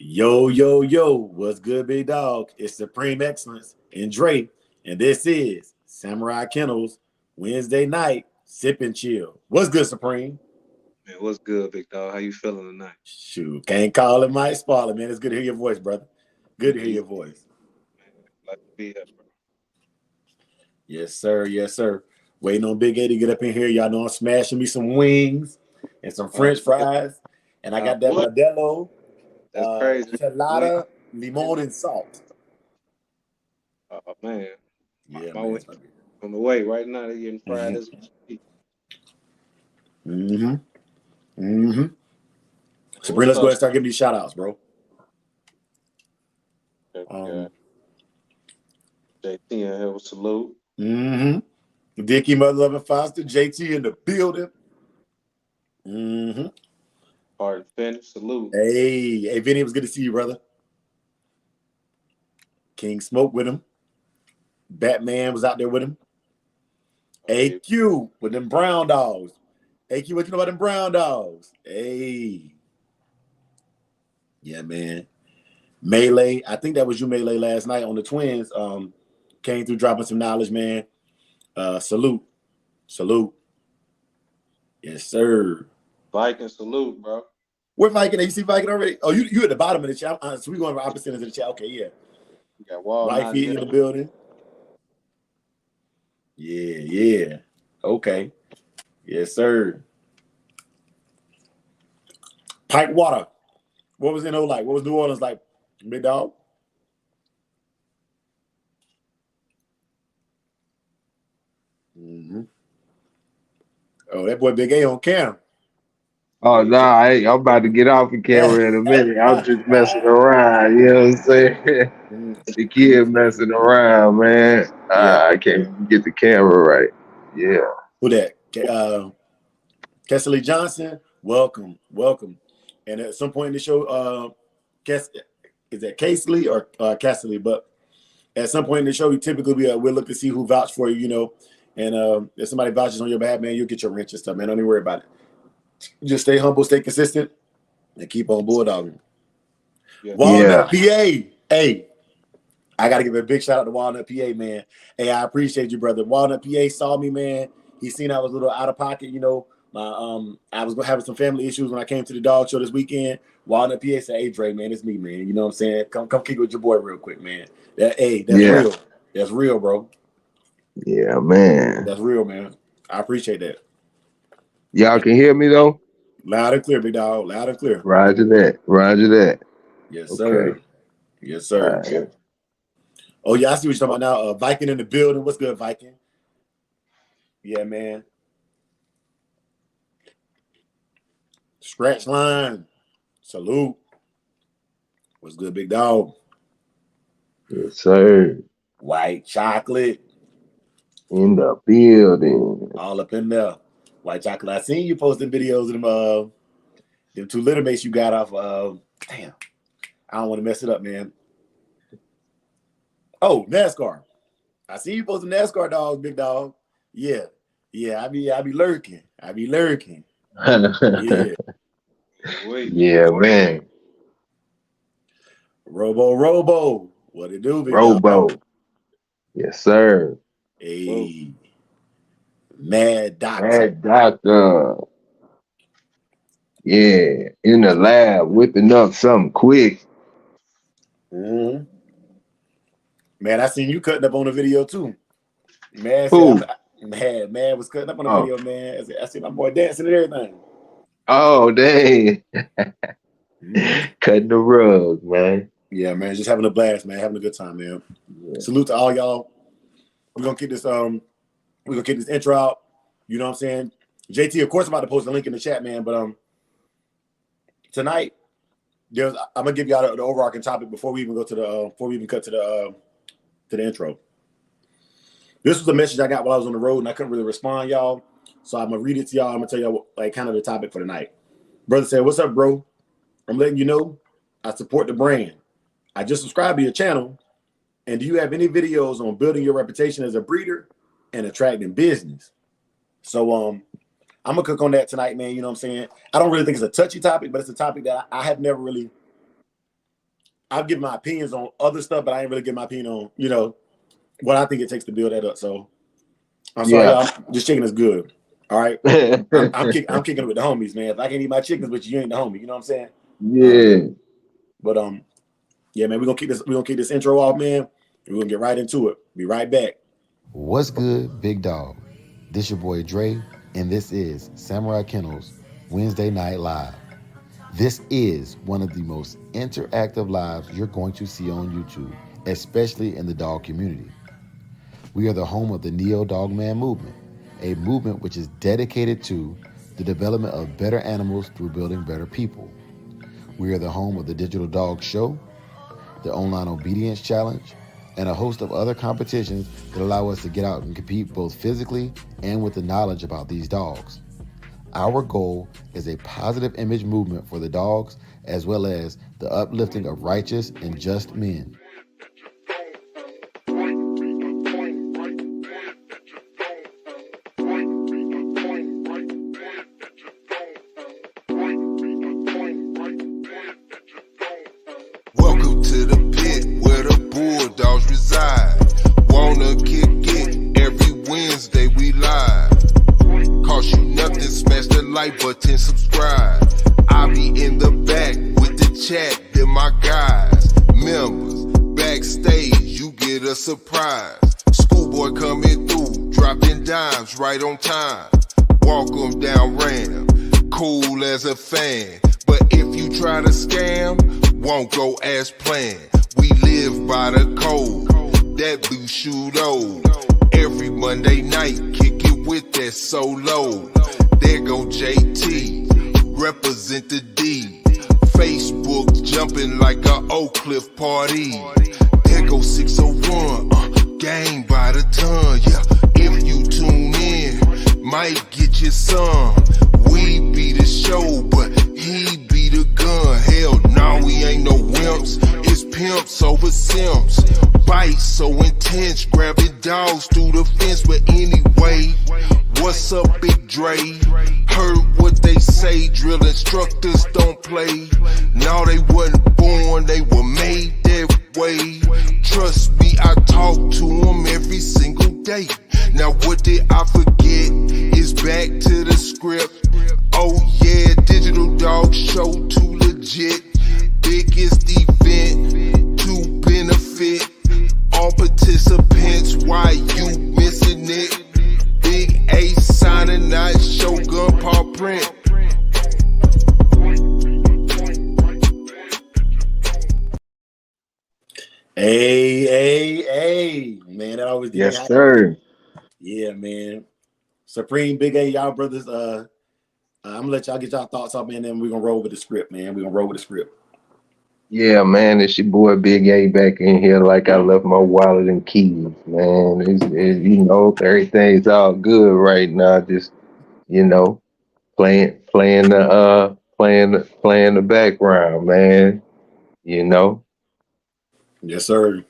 Yo, yo, yo, what's good, big dog? It's Supreme Excellence and Dre, and this is Samurai Kennels Wednesday night sip and chill. What's good, Supreme? Man, what's good, big dog? How you feeling tonight? Shoot, can't call it my spoiler, man. It's good to hear your voice, brother. Good to hear You, your voice. man, glad to be here, bro. Yes, sir. Yes, sir. Waiting on Big A to get up in here. Y'all know I'm smashing me some wings and some French Yeah. fries, and I got that What? Modelo That's crazy. Wait. Chelada Limon and Salt. Oh man, Yeah, my man. way on the way right now. They're getting fried as we speak. Mm-hmm. Mm-hmm. Sabrina, What's let's go ahead up, and start giving these shout outs, bro. okay, we Um, got JT in here with salute. mm-hmm. Dickie, Mother Loving Foster, JT in the building. Mm-hmm. Pardon finish salute. Hey, Vinny, it was good to see you, brother. King Smoke with him. Batman was out there with him. Hey, AQ with them brown dogs. AQ, what you know about them brown dogs? Hey. Yeah, man. Melee, I think that was you, Melee, last night on the Twins. Came through dropping some knowledge, man. Salute. Salute. Yes, sir. Viking salute, bro. Where Viking? You see Viking already? Oh, you at the bottom of the chat. So we going to opposite ends of the chat. Okay, yeah. We got Walnut in Wifey here. in the building. Yeah, yeah. Okay. Yes, sir. Pike water. What was NO like? What was New Orleans like? Big dog? Mm-hmm. Oh, that boy Big A on cam. Oh no, I'm about to get off the camera in a minute. I'm just messing around, you know what I'm saying? The kid messing around, man. Yeah. I can't get the camera right. Yeah. Who that? Kesley Johnson. Welcome. Welcome. And at some point in the show, Kes, is that Casely or Cassidy? But at some point in the show, you typically we'll look to see who vouched for you, you know. And if somebody vouches on your behalf, man, you'll get your wrench and stuff, man. Don't even worry about it. Just stay humble, stay consistent, and keep on bulldogging. Yeah, Walnut, Yeah. PA. Hey, I got to give a big shout out to Walnut, PA, man. Hey, I appreciate you, brother. Walnut, PA saw me, man. He seen I was a little out of pocket, you know. I was having some family issues when I came to the dog show this weekend. Walnut, PA said, "Hey, Dre, man, it's me, man. You know what I'm saying? Come kick it with your boy real quick, man. That's Yeah. real. That's real, bro. Yeah, man. That's real, man. I appreciate that. Y'all can hear me though? Loud and clear, big dog. Loud and clear. Roger that. Roger that. Yes, Okay. sir. Yes, All sir. right. Oh, yeah, I see what you're talking about now. Viking in the building. What's good, Viking? Yeah, man. Scratch line. Salute. What's good, big dog? Yes, sir. White chocolate. In the building. All up in there. White chocolate. I seen you posting videos of them two little mates you got off damn. I don't want to mess it up, man. Oh, NASCAR. I see you posting NASCAR dogs, big dog. Yeah. Yeah, I be lurking. I be lurking. Yeah. wait. Yeah, man. Robo. What it do, big dog? Robo. Yes, sir. Whoa. Hey, Mad Doctor. Mad Doctor. Yeah. In the lab, whipping up something quick. Mm-hmm. Man, I seen you cutting up on the video too. Man said, Who? man was cutting up on the Oh. video, man. I see my boy dancing and everything. Oh, dang. Mm-hmm. Cutting the rug, man. Yeah, man, just having a blast, man, having a good time, man. Yeah. Salute to all y'all. We're gonna get this intro out. You know what I'm saying? JT, of course, I'm about to post a link in the chat, man. But tonight, I'm gonna give y'all the overarching topic before we even go to the before we even cut to the intro. This was a message I got while I was on the road and I couldn't really respond, y'all. So I'm gonna read it to y'all. I'm gonna tell y'all like kind of the topic for tonight. Brother said, "What's up, bro? I'm letting you know I support the brand. I just subscribed to your channel. And do you have any videos on building your reputation as a breeder and attracting business?" So I'm gonna cook on that tonight, man. You know what I'm saying? I don't really think it's a touchy topic, but it's a topic that I have never really I've given my opinions on other stuff, but I ain't really give my opinion on, you know, what I think it takes to build that up. So I'm sorry, y'all. This chicken is good. All right. I'm kicking it with the homies, man. If I can't eat my chickens, but you ain't the homie, you know what I'm saying? Yeah. But yeah, man, we're gonna kick this intro off, man. We're gonna get right into it. Be right back. What's good, big dog? This your boy Dre, and this is Samurai Kennels Wednesday Night Live. This is one of the most interactive lives you're going to see on YouTube, especially in the dog community. We are the home of the Neo Dogman movement, a movement which is dedicated to the development of better animals through building better people. We are the home of the Digital Dog Show, the Online Obedience Challenge, and a host of other competitions that allow us to get out and compete both physically and with the knowledge about these dogs. Our goal is a positive image movement for the dogs, as well as the uplifting of righteous and just men. Welcome to the pit where the bulldogs reside. Wanna kick it every Wednesday we live. Cost you nothing, smash the like button, subscribe. I be in the back with the chat, then my guys, members, backstage, you get a surprise. Schoolboy coming through, dropping dimes right on time. Walk 'em down Ram, cool as a fan. But if you try to scam, won't go as planned. We live by the code, that blue shoot old. Every Monday night, kick it with that solo. There go JT, represent the D. Facebook jumping like a Oak Cliff party. There go 601, gang by the ton, yeah. If you tune in, might get you some. We be the show, but he be the gun. Hell no, we ain't no wimps. It's pimps over simps. Bites so intense, grabbing dogs through the fence. But anyway, what's up, Big Dre? Heard what they say, drill instructors don't play. No, they wasn't born, they were made that way. Trust me, I talk to them every single day. Now what did I forget? It's back to the script. Oh yeah, Digital Dog Show too legit. Biggest event to benefit all participants. Why you missing it? Big A signing out, Shogun paw print. Hey, man, that always did. Yes, sir. Yeah, man. Supreme Big A, y'all brothers. I'm gonna let y'all get y'all thoughts off, man. Then we're gonna roll with the script, man. We're gonna roll with the script. Yeah, man, it's your boy Big A back in here like I left my wallet and keys, man. It's you know, everything's all good right now. Just, you know, playing the background, man. You know? Yes, sir.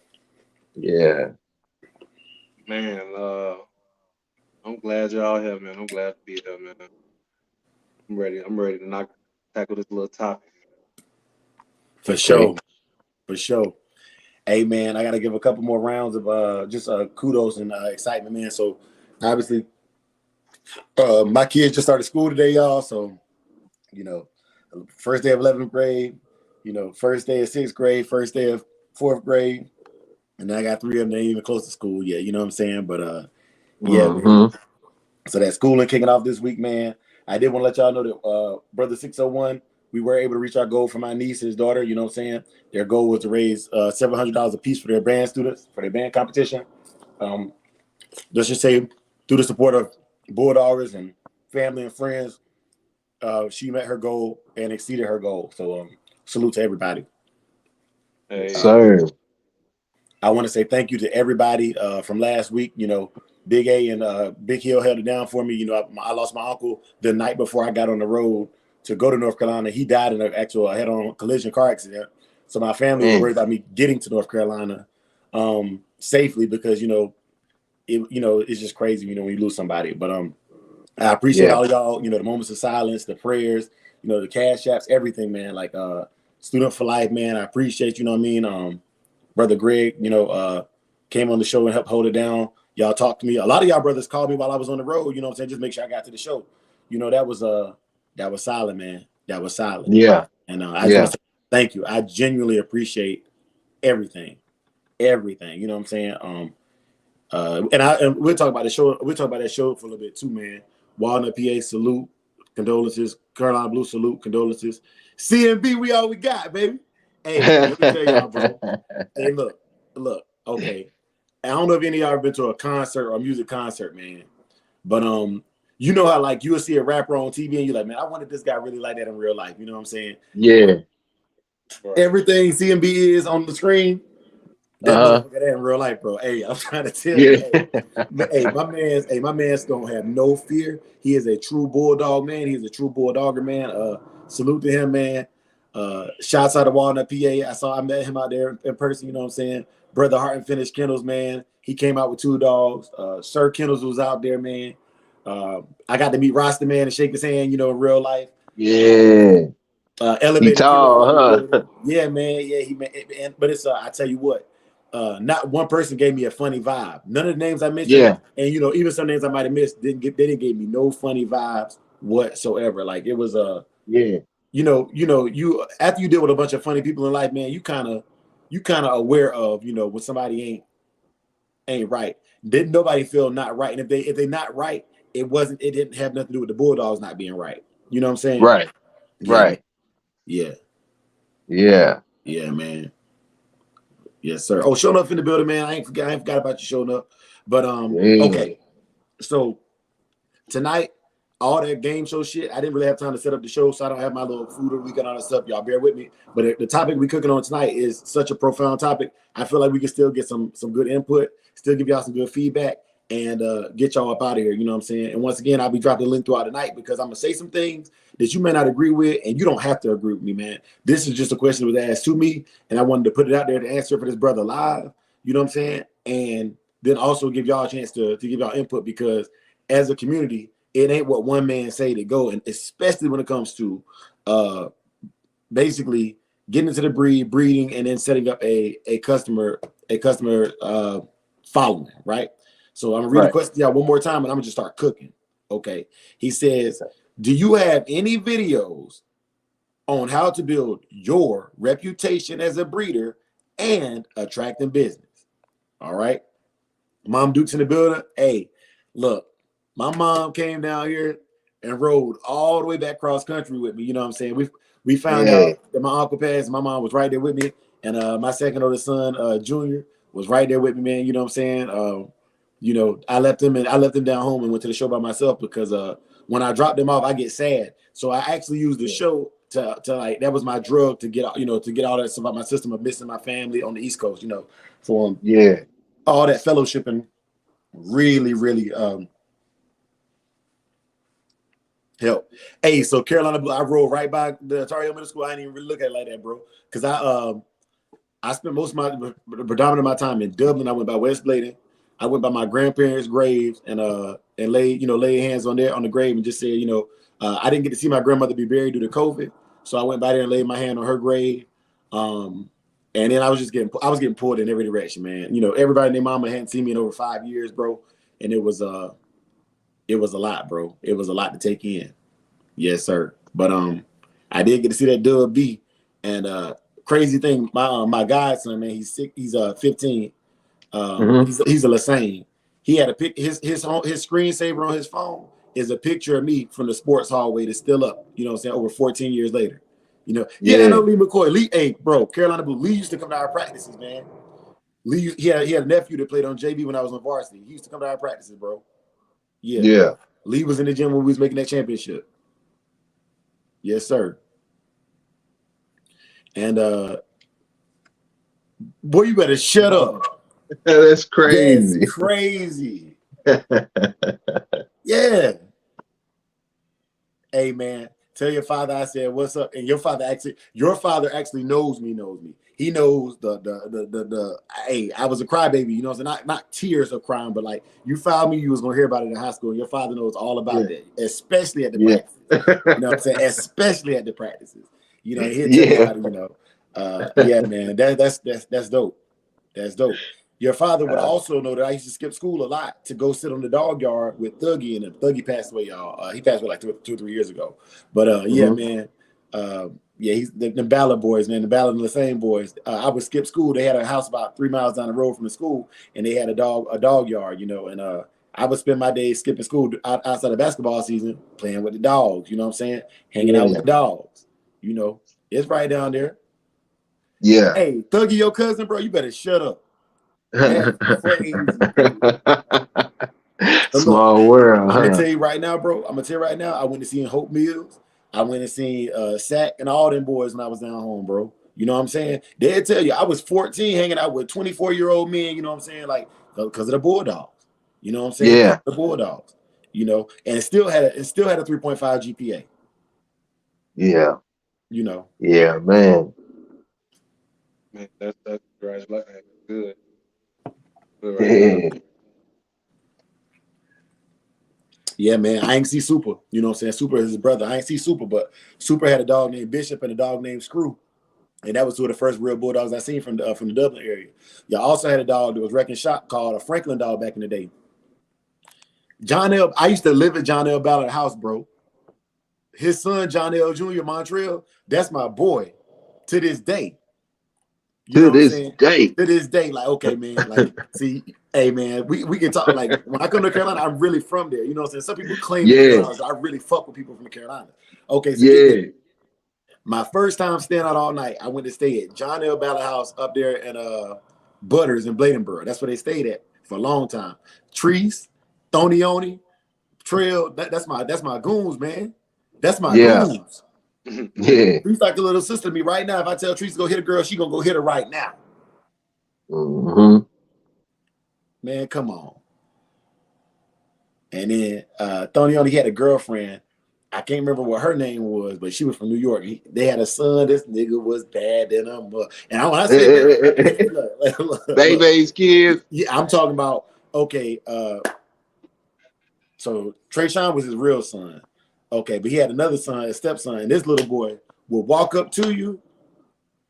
Yeah. Man, I'm glad y'all here, man. I'm glad to be here, man. I'm ready to tackle this little topic. For sure. Hey, man, I gotta give a couple more rounds of just kudos and excitement, man. So obviously, my kids just started school today, y'all. So, you know, first day of 11th grade, you know, first day of 6th grade, first day of 4th grade, and then I got 3 of them that ain't even close to school yet. You know what I'm saying? But yeah, man. So that schooling kicking off this week, man. I did want to let y'all know that Brother 601, we were able to reach our goal for my niece and his daughter. You know what I'm saying? Their goal was to raise $700 a piece for their band students, for their band competition. Let's just say through the support of Bulldoggers and family and friends, she met her goal and exceeded her goal. So salute to everybody. Hey, Sir. I want to say thank you to everybody from last week. You know, Big A and Big Hill held it down for me. You know, I lost my uncle the night before I got on the road to go to North Carolina. He died in an actual head-on collision car accident. So my family was worried about me getting to North Carolina safely because, you know, it's just crazy, you know, when you lose somebody. But I appreciate all y'all, you know, the moments of silence, the prayers, you know, the cash apps, everything, man. Like student for life, man. I appreciate you know what I mean. Brother Greg, came on the show and helped hold it down. Y'all talked to me. A lot of y'all brothers called me while I was on the road. You know what I'm saying? Just make sure I got to the show. That was solid, man. That was solid. Yeah. And I just want to say thank you. I genuinely appreciate everything. You know what I'm saying? And we'll talk about the show. We'll talk about that show for a little bit too, man. Walnut, PA, salute, condolences. Carolina Blue, salute, condolences. CMB, we all we got, baby. Hey, let me tell y'all, bro. Hey, look. Okay, I don't know if any of y'all have been to a concert or a music concert, man. But you know how like you'll see a rapper on TV and you're like, man, I wonder if this guy really like that in real life. You know what I'm saying? Yeah. Everything CMB is on the screen. That motherfucker that in real life, bro. Hey, I'm trying to tell you. Hey, my man's don't have no fear. He is a true bulldog, man. He's a true bulldogger, man. Salute to him, man. Shouts out to Walnut, PA. I met him out there in person, you know what I'm saying? Brother Hart and Finished Kennels, man. He came out with 2 dogs. Sir Kennels was out there, man. I got to meet Rasta, man, and shake his hand, in real life. Yeah. Elevated. He tall, huh? Yeah, man. Yeah, but it's I tell you what, not one person gave me a funny vibe. None of the names I mentioned, and even some names I might have missed didn't give me no funny vibes whatsoever. Like it was you after you deal with a bunch of funny people in life, man, you kind of aware of when somebody ain't right. Didn't nobody feel not right, and if they not right, it didn't have nothing to do with the Bulldogs not being right. You know what I'm saying? Right. Yeah. Right. Yeah. Yeah. Yeah, man. Yes, sir. Oh, showing up in the building, man. I ain't forgot about you showing up. But okay. So tonight, all that game show shit, I didn't really have time to set up the show, so I don't have my little food of the week and all that stuff. Y'all bear with me. But the topic we cooking on tonight is such a profound topic. I feel like we can still get some good input, still give y'all some good feedback, and get y'all up out of here. You know what I'm saying? And once again, I'll be dropping the link throughout the night because I'm gonna say some things that you may not agree with, and you don't have to agree with me, man. This is just a question that was asked to me, and I wanted to put it out there to answer for this brother live. You know what I'm saying? And then also give y'all a chance to give y'all input because as a community, it ain't what one man say to go, and especially when it comes to basically getting into the breeding, and then setting up a customer following, right? So I'm gonna read the question to y'all one more time, and I'm gonna just start cooking. Okay. He says, do you have any videos on how to build your reputation as a breeder and attracting business? All right. Mom Duke's in the building. Hey, look, my mom came down here and rode all the way back cross country with me. You know what I'm saying? We found out that my uncle passed. My mom was right there with me. And my second oldest son, Junior, was right there with me, man. You know what I'm saying? I left them down home and went to the show by myself because when I dropped them off, I get sad. So I actually used the show to like, that was my drug to get out, to get all that stuff out my system of missing my family on the East Coast, for all that fellowshipping really, really help. Hey, so Carolina Blue, I rode right by the Ontario Middle School. I didn't even really look at it like that, bro. Because I spent most of the predominant of my time in Dublin. I went by West Bladen. I went by my grandparents' graves and laid hands on the grave and just said, I didn't get to see my grandmother be buried due to COVID. So I went by there and laid my hand on her grave. And then I was getting pulled in every direction, man. Everybody and their mama hadn't seen me in over 5 years, bro. And it was a lot, bro. It was a lot to take in. Yes, sir. But I did get to see that Dub B. And crazy thing, my godson, man, he's 15. He's a Lassane. He had his screensaver on his phone is a picture of me from the sports hallway that's still up, over 14 years later. I know Lee McCoy. Lee, hey, bro, Carolina Blue. Lee used to come to our practices, man. Lee, he had a nephew that played on JV when I was on varsity. He used to come to our practices, bro. Yeah. Lee was in the gym when we was making that championship. Yes, sir. And boy, you better shut up. That's crazy. That's crazy. Yeah. Hey, man, tell your father I said what's up, and your father actually knows me. He knows the hey, I was a crybaby, so not tears of crying, but like you found me, you was gonna hear about it in high school, and your father knows all about that, especially at the practices. You know what I'm saying? Especially at the practices. You know, he'll tell you Yeah. how to, yeah, man, that's dope. That's dope. Your father would also know that I used to skip school a lot to go sit on the dog yard with Thuggy, and Thuggy passed away, y'all. He passed away like 2 or 3 years ago. But yeah, man. Yeah, he's the Ballard boys, man. The Ballard and the same boys. I would skip school. They had a house about 3 miles down the road from the school, and they had a dog yard, and I would spend my days skipping school outside of basketball season, playing with the dogs. You know what I'm saying? Hanging out with the dogs. It's right down there. Yeah. Hey, Thuggy, your cousin, bro, you better shut up. That's crazy, dude. But look, Small world, I'm gonna huh? tell you right now, bro. I'm gonna tell you right now. I went to see Hope Mills. I went to see Sack and all them boys when I was down home, bro. You know what I'm saying? They'll tell you I was 14 hanging out with 24-year-old men. You know what I'm saying? Like because of the Bulldogs. You know what I'm saying? Yeah. The Bulldogs. And it still had a 3.5 GPA. Yeah. You Yeah, man. Man, that's congratulations. Good. Good right there. Yeah. Yeah, man. I ain't see Super. You know what I'm saying? Super is his brother. I ain't see Super, but Super had a dog named Bishop and a dog named Screw. And that was two of the first real Bulldogs I seen from the Dublin area. Y'all also had a dog that was wrecking shop called a Franklin dog back in the day. I used to live at John L. Ballard's house, bro. His son, John L. Jr., Montreal, that's my boy to this day. You know To what I'm this saying? day. To this day, like, okay, man, like, see, hey, man, we can talk. Like, when I come to Carolina, I'm really from there. You know what I'm saying? Some people claim the Yeah. Carolinas. I really fuck with people from the Carolinas. Okay, so get this. Yeah. My first time staying out all night, I went to stay at John L. Ballard House up there in Butters in Bladenboro. That's where they stayed at for a long time. Trees, Thonioni, Trail. That's my goons, man. That's my Yeah. goons. Yeah. Trees like a little sister to me right now. If I tell Trees to go hit a girl, she gonna go hit her right now. Mm-hmm. Man, come on. And then Thonioni had a girlfriend. I can't remember what her name was, but she was from New York. They had a son. This nigga was bad than a mother. And when I say bad, look, Baby's kids. yeah, I'm talking about, okay, so Trayshawn was his real son. Okay, but he had another son, a stepson, and this little boy will walk up to you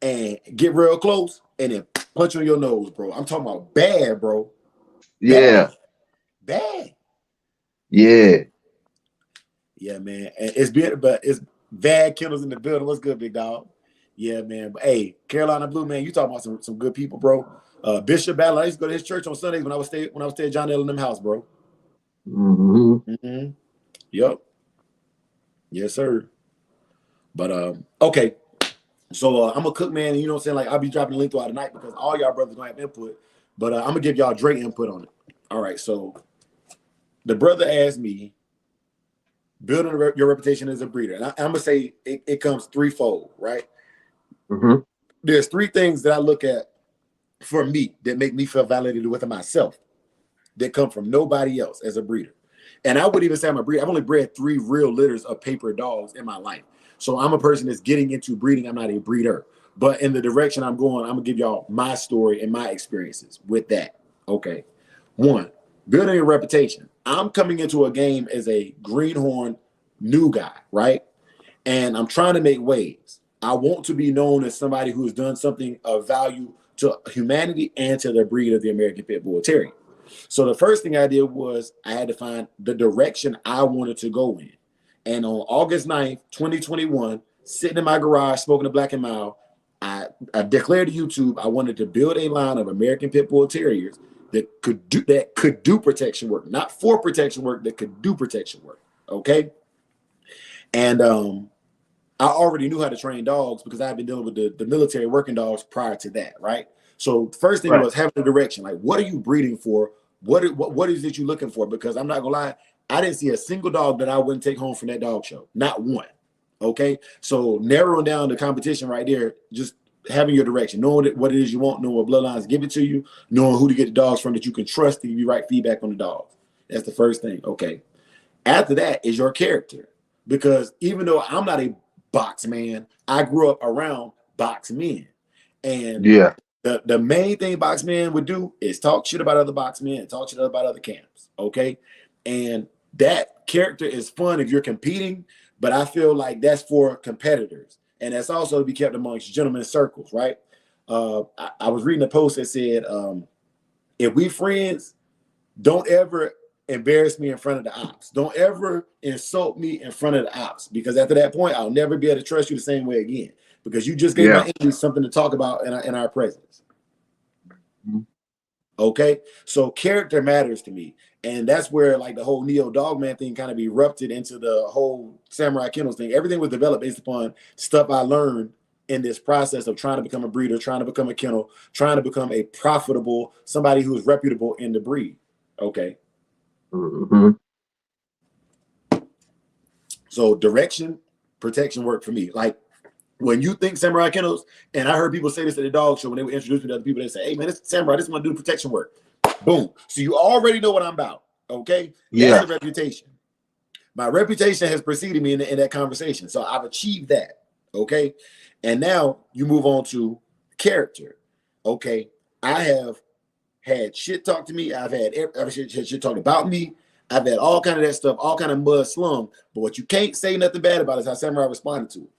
and get real close and then punch you on your nose, bro. I'm talking about bad, bro. Yeah. Bad. Yeah. Yeah, man. And it's bad kennels in the building. What's good, big dog? Yeah, man. But hey, Carolina Blue, man, you talking about some good people, bro. Bishop Ballard, I used to go to his church on Sundays when I was staying at John L. in them house, bro. Mm-hmm. Yep. Yes, sir. But okay. So I'm a cook, man, and you know what I'm saying? Like, I'll be dropping the link throughout the night because all y'all brothers don't have input. But I'm gonna give y'all Dre input on it. All right, so the brother asked me, building your reputation as a breeder. And I'm gonna say it comes threefold, right? Mm-hmm. There's three things that I look at for me that make me feel validated with myself that come from nobody else as a breeder. And I would even say I'm a breeder. I've only bred 3 real litters of paper dogs in my life. So I'm a person that's getting into breeding. I'm not a breeder. But in the direction I'm going, I'm gonna give y'all my story and my experiences with that. Okay. 1, building a reputation. I'm coming into a game as a greenhorn new guy, right? And I'm trying to make waves. I want to be known as somebody who has done something of value to humanity and to the breed of the American Pit Bull Terrier. So the first thing I did was I had to find the direction I wanted to go in. And on August 9th, 2021, sitting in my garage smoking a Black and Mild, I declared to YouTube I wanted to build a line of American Pit Bull Terriers that could do protection work, not for protection work, that could do protection work. Okay. And I already knew how to train dogs because I had been dealing with the military working dogs prior to that, right? So first thing was having a direction. Like, what are you breeding for? What is it you looking for? Because I'm not gonna lie, I didn't see a single dog that I wouldn't take home from that dog show. Not one. Okay. So narrowing down the competition right there, just having your direction, knowing what it is you want, knowing what bloodlines give it to you, knowing who to get the dogs from that you can trust to give you right feedback on the dogs. That's the first thing. Okay. After that is your character. Because even though I'm not a box man, I grew up around box men. And Yeah. the main thing box men would do is talk shit about other box men, talk shit about other camps. Okay. And that character is fun if you're competing, but I feel like that's for competitors. and that's also to be kept amongst gentlemen's circles, right? I was reading a post that said, if we friends, don't ever embarrass me in front of the ops. Don't ever insult me in front of the ops, because after that point, I'll never be able to trust you the same way again, because you just gave my enemies something to talk about in our presence. Okay, so character matters to me, and that's where like the whole Neo Dogman thing kind of erupted into the whole Samurai Kennels thing. Everything was developed based upon stuff I learned in this process of trying to become a breeder, trying to become a kennel, trying to become a profitable somebody who is reputable in the breed. Okay. So direction, protection work for me. Like when you think Samurai Kennels, and I heard people say this at the dog show when they would introduce me to other people, they say, hey man, this Samurai, this is gonna do protection work. Boom. So you already know what I'm about. Okay. That's the reputation. My reputation has preceded me in that conversation. So I've achieved that. Okay. And now you move on to character. Okay. I have had shit talk to me. I've had shit talked about me. I've had all kind of that stuff, all kind of mud slung. But what you can't say nothing bad about is how Samurai responded to it.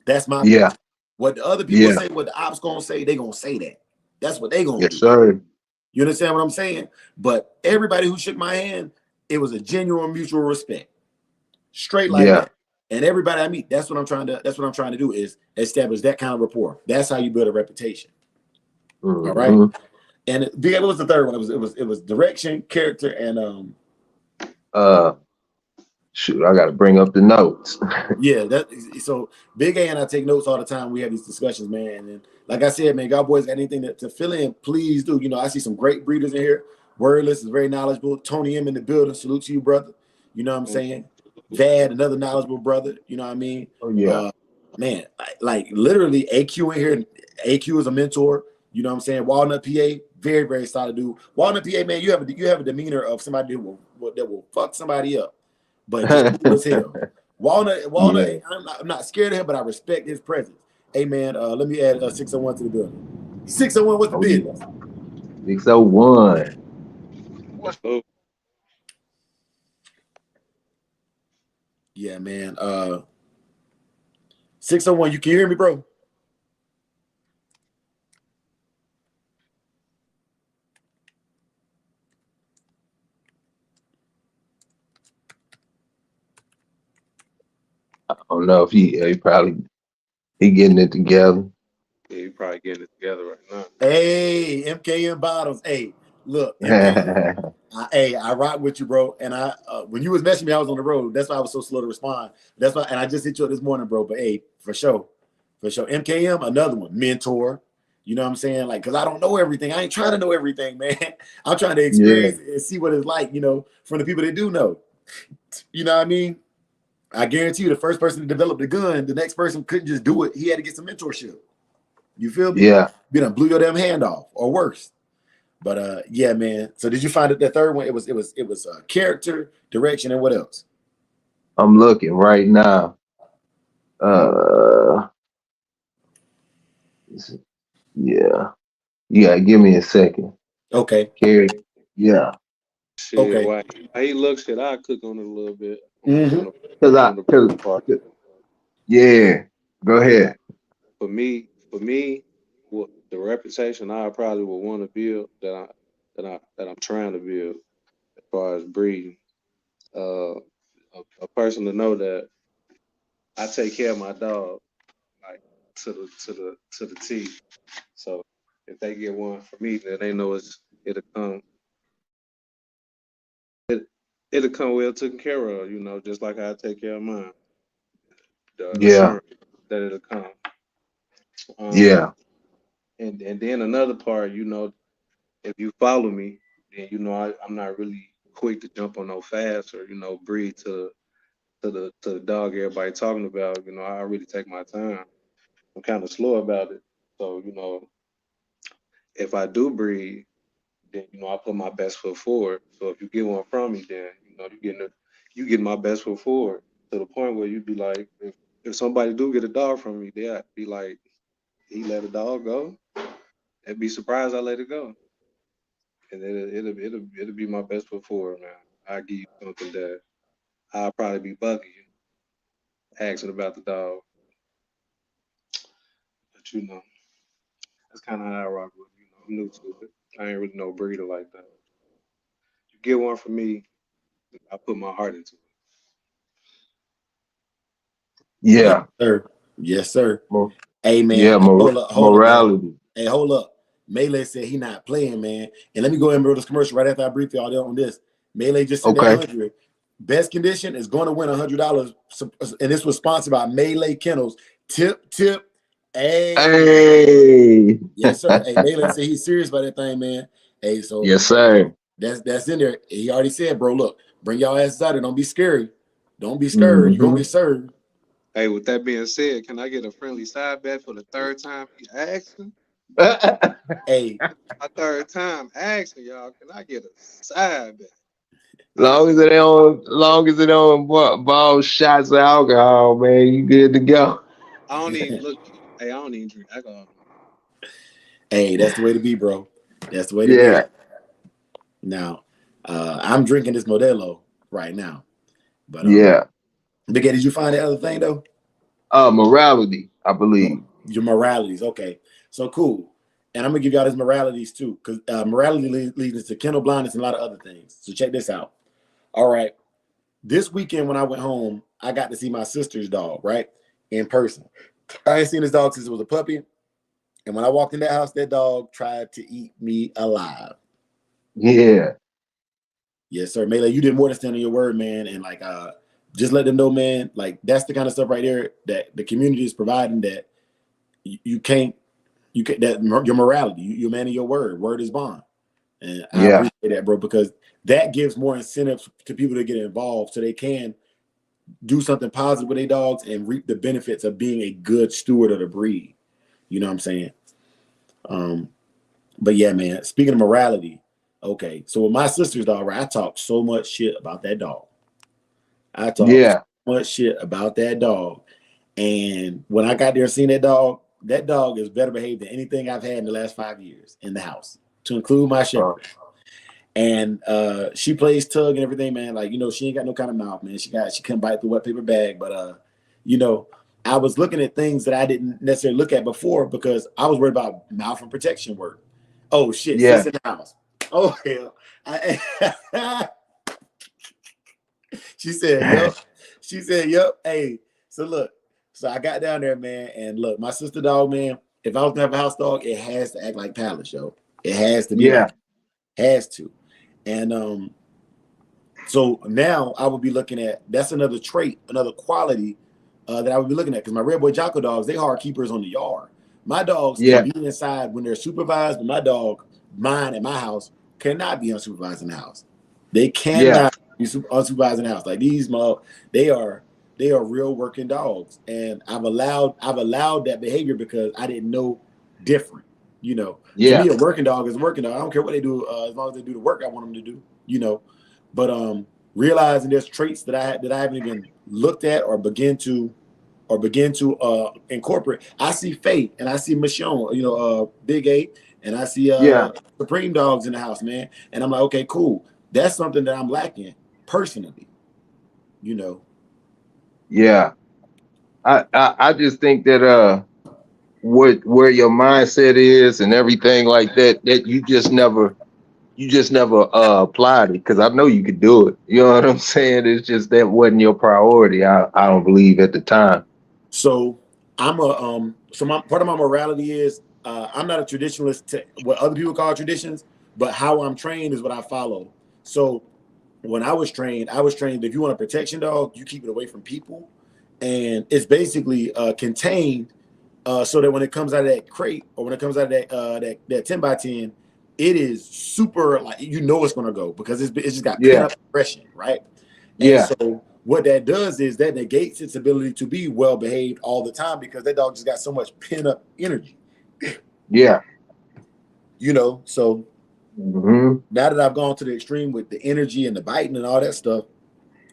That's my thing. What the other people say, what the ops gonna say, they gonna say that. That's what they gonna do. Sir. You understand what I'm saying? But everybody who shook my hand, it was a genuine mutual respect. Straight like that. And everybody I meet, that's what I'm trying to do, is establish that kind of rapport. That's how you build a reputation. All right. And it was the third one. It was direction, character, and shoot, I gotta bring up the notes. Yeah, so Big A and I take notes all the time. We have these discussions, man. And like I said, man, God boys got anything to fill in, please do. You know, I see some great breeders in here. Wordless is very knowledgeable. Tony M in the building. Salute to you, brother. You know what I'm saying? Vad, another knowledgeable brother. You know what I mean? Oh yeah. Man, like literally AQ in here. AQ is a mentor. You know what I'm saying? Walnut PA, very, very solid dude. Walnut PA, man, you have a demeanor of somebody that will fuck somebody up, but just cool as hell. Walnut, yeah. I'm not scared of him, but I respect his presence. Hey man, let me add 601 to the building. 601, what's the business? 601. What's up? Yeah, man. 601, you can hear me, bro? I don't know if he getting it together. Yeah, you probably getting it together right now. Hey, MKM Bottles. Hey, look, MKM, I rock with you, bro. And I when you was messaging me, I was on the road. That's why I was so slow to respond. That's why, and I just hit you up this morning, bro. But hey, for sure. MKM, another one, mentor. You know what I'm saying? Like, because I don't know everything. I ain't trying to know everything, man. I'm trying to experience and see what it's like, you know, from the people that do know. You know what I mean? I guarantee you, the first person to develop the gun, the next person couldn't just do it. He had to get some mentorship. You feel me? Yeah. You done blew your damn hand off, or worse. But yeah, man. So did you find it? The third one? It was character, direction, and what else? I'm looking right now. Yeah. You gotta give me a second. Okay. Character. Yeah. Shit, okay. Why he looks shit, I cook on it a little bit. Yeah. Go ahead. For me, what the reputation I probably would want to build that I'm trying to build as far as breeding. A person to know that I take care of my dog like to the T. So if they get one from me, then they know it'll come well taken care of, you know, just like I take care of mine. The assurance that it'll come. And then another part, you know, if you follow me, then you know I'm not really quick to jump on no fast or, you know, breed to the dog everybody talking about. You know, I really take my time. I'm kind of slow about it. So, you know, if I do breed, then you know I put my best foot forward. So if you get one from me, then you know you get my best foot forward to the point where you'd be like, if somebody do get a dog from me, they'd be like, he let a dog go. They'd be surprised I let it go, and it'll be my best foot forward, man. I give you something that I'll probably be bugging you, asking about the dog. But you know, that's kind of how I rock with. You know, I'm new to it. I ain't really no breeder like that. You get one from me, I put my heart into it. Yes, Yeah. sir. Yes, sir. Mo- Hey man, yeah, hold up, man. morality. Hey, hold up. Melee said he not playing, man. And let me go ahead and roll this commercial right after I brief y'all on this. Melee just sent that Okay. 100. Best condition is going to win $100. And this was sponsored by Melee Kennels. Tip. Hey. Hey. Yes, sir. Hey, Melee said he's serious about that thing, man. Hey, so Yes, sir. that's in there. He already said, bro, look, bring y'all asses out there. Don't be scary. Don't be scared. You're gonna Hmm. get served. Hey, with that being said, can I get a friendly side bet for the third time he asking? Hey, My third time asking y'all, can I get a side bet? Long as it don't involve shots of alcohol, man, you good to go. I don't even look. Hey, I don't even drink alcohol. hey, that's the way to be, bro. That's the way to be. Yeah, Now, I'm drinking this Modelo right now. But yeah. Big Ed, did you find the other thing though? Morality, I believe. Your moralities. Okay. So cool. And I'm gonna give y'all this moralities too, because morality leads to kennel blindness and a lot of other things. So check this out. All right. This weekend when I went home, I got to see my sister's dog, right? In person. I ain't seen this dog since it was a puppy. And when I walked in that house, that dog tried to eat me alive. Yeah, Yes, sir. Melee, you did more than stand on your word, man. And like just let them know, man, like that's the kind of stuff right there that the community is providing that you can't that your morality, you're man of your word. Word is bond. And I yeah, appreciate that, bro, because that gives more incentives to people to get involved so they can do something positive with their dogs and reap the benefits of being a good steward of the breed. You know what I'm saying? But yeah, man, speaking of morality, okay. So with my sister's dog, right, I talked so much shit about that dog. I talked yeah. so much shit about that dog. And when I got there and seen that dog is better behaved than anything I've had in the last 5 years in the house, to include my Uh, shepherd. And she plays tug and everything, man. Like, she ain't got no kind of mouth, man. She couldn't bite the wet paper bag. But you know, I was looking at things that I didn't necessarily look at before because I was worried about mouth and protection work. Oh shit, sis yeah, in the house. Oh hell. She said, "Yup." She said, "Yup." Hey, so look, so I got down there, man, and look, my sister dog, man. If I was gonna have a house dog, it has to act like Palace, yo. It has to be yeah, like, has to. And so now I would be looking at that's another trait, another quality that I would be looking at because my red boy Jocko dogs, they hard keepers on the yard. My dogs can yeah, be inside when they're supervised, but my dog, mine at my house, cannot be unsupervised in the house. They yeah, cannot be unsupervised in the house. Like these, they are real working dogs, and I've allowed that behavior because I didn't know different. To yeah, me, a working dog is a working dog. I don't care what they do as long as they do the work I want them to do. But realizing there's traits that I haven't even looked at or begin to incorporate. I see Faith and I see Michonne, Big A, and I see yeah, Supreme dogs in the house, man. And I'm like, okay, cool. That's something that I'm lacking personally, you know. yeah. I just think that where your mindset is and everything like that, that you just never applied it because I know you could do it. You know what I'm saying? It's just that wasn't your priority. I don't believe at the time. So my part of my morality is I'm not a traditionalist to what other people call traditions, but how I'm trained is what I follow. So when I was trained if you want a protection dog, you keep it away from people, and it's basically contained so that when it comes out of that crate or when it comes out of that 10 by 10, it is super like it's gonna go because it's just got pent Yeah, up aggression, right? And yeah, so what that does is that negates its ability to be well behaved all the time because that dog just got so much pent up energy, yeah. So Hmm. now that I've gone to the extreme with the energy and the biting and all that stuff,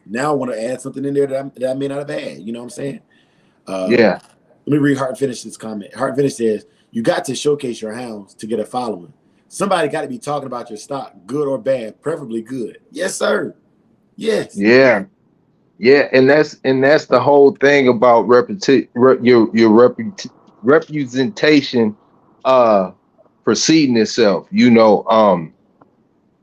now I want to add something in there that I may not have had. You know what I'm saying? Yeah, Let me read Hart Finish's comment. Hart Finish says, "You got to showcase your hounds to get a following. Somebody got to be talking about your stock, good or bad, preferably good." Yes, sir. Yes. yeah. Yeah, and that's the whole thing about representation preceding itself.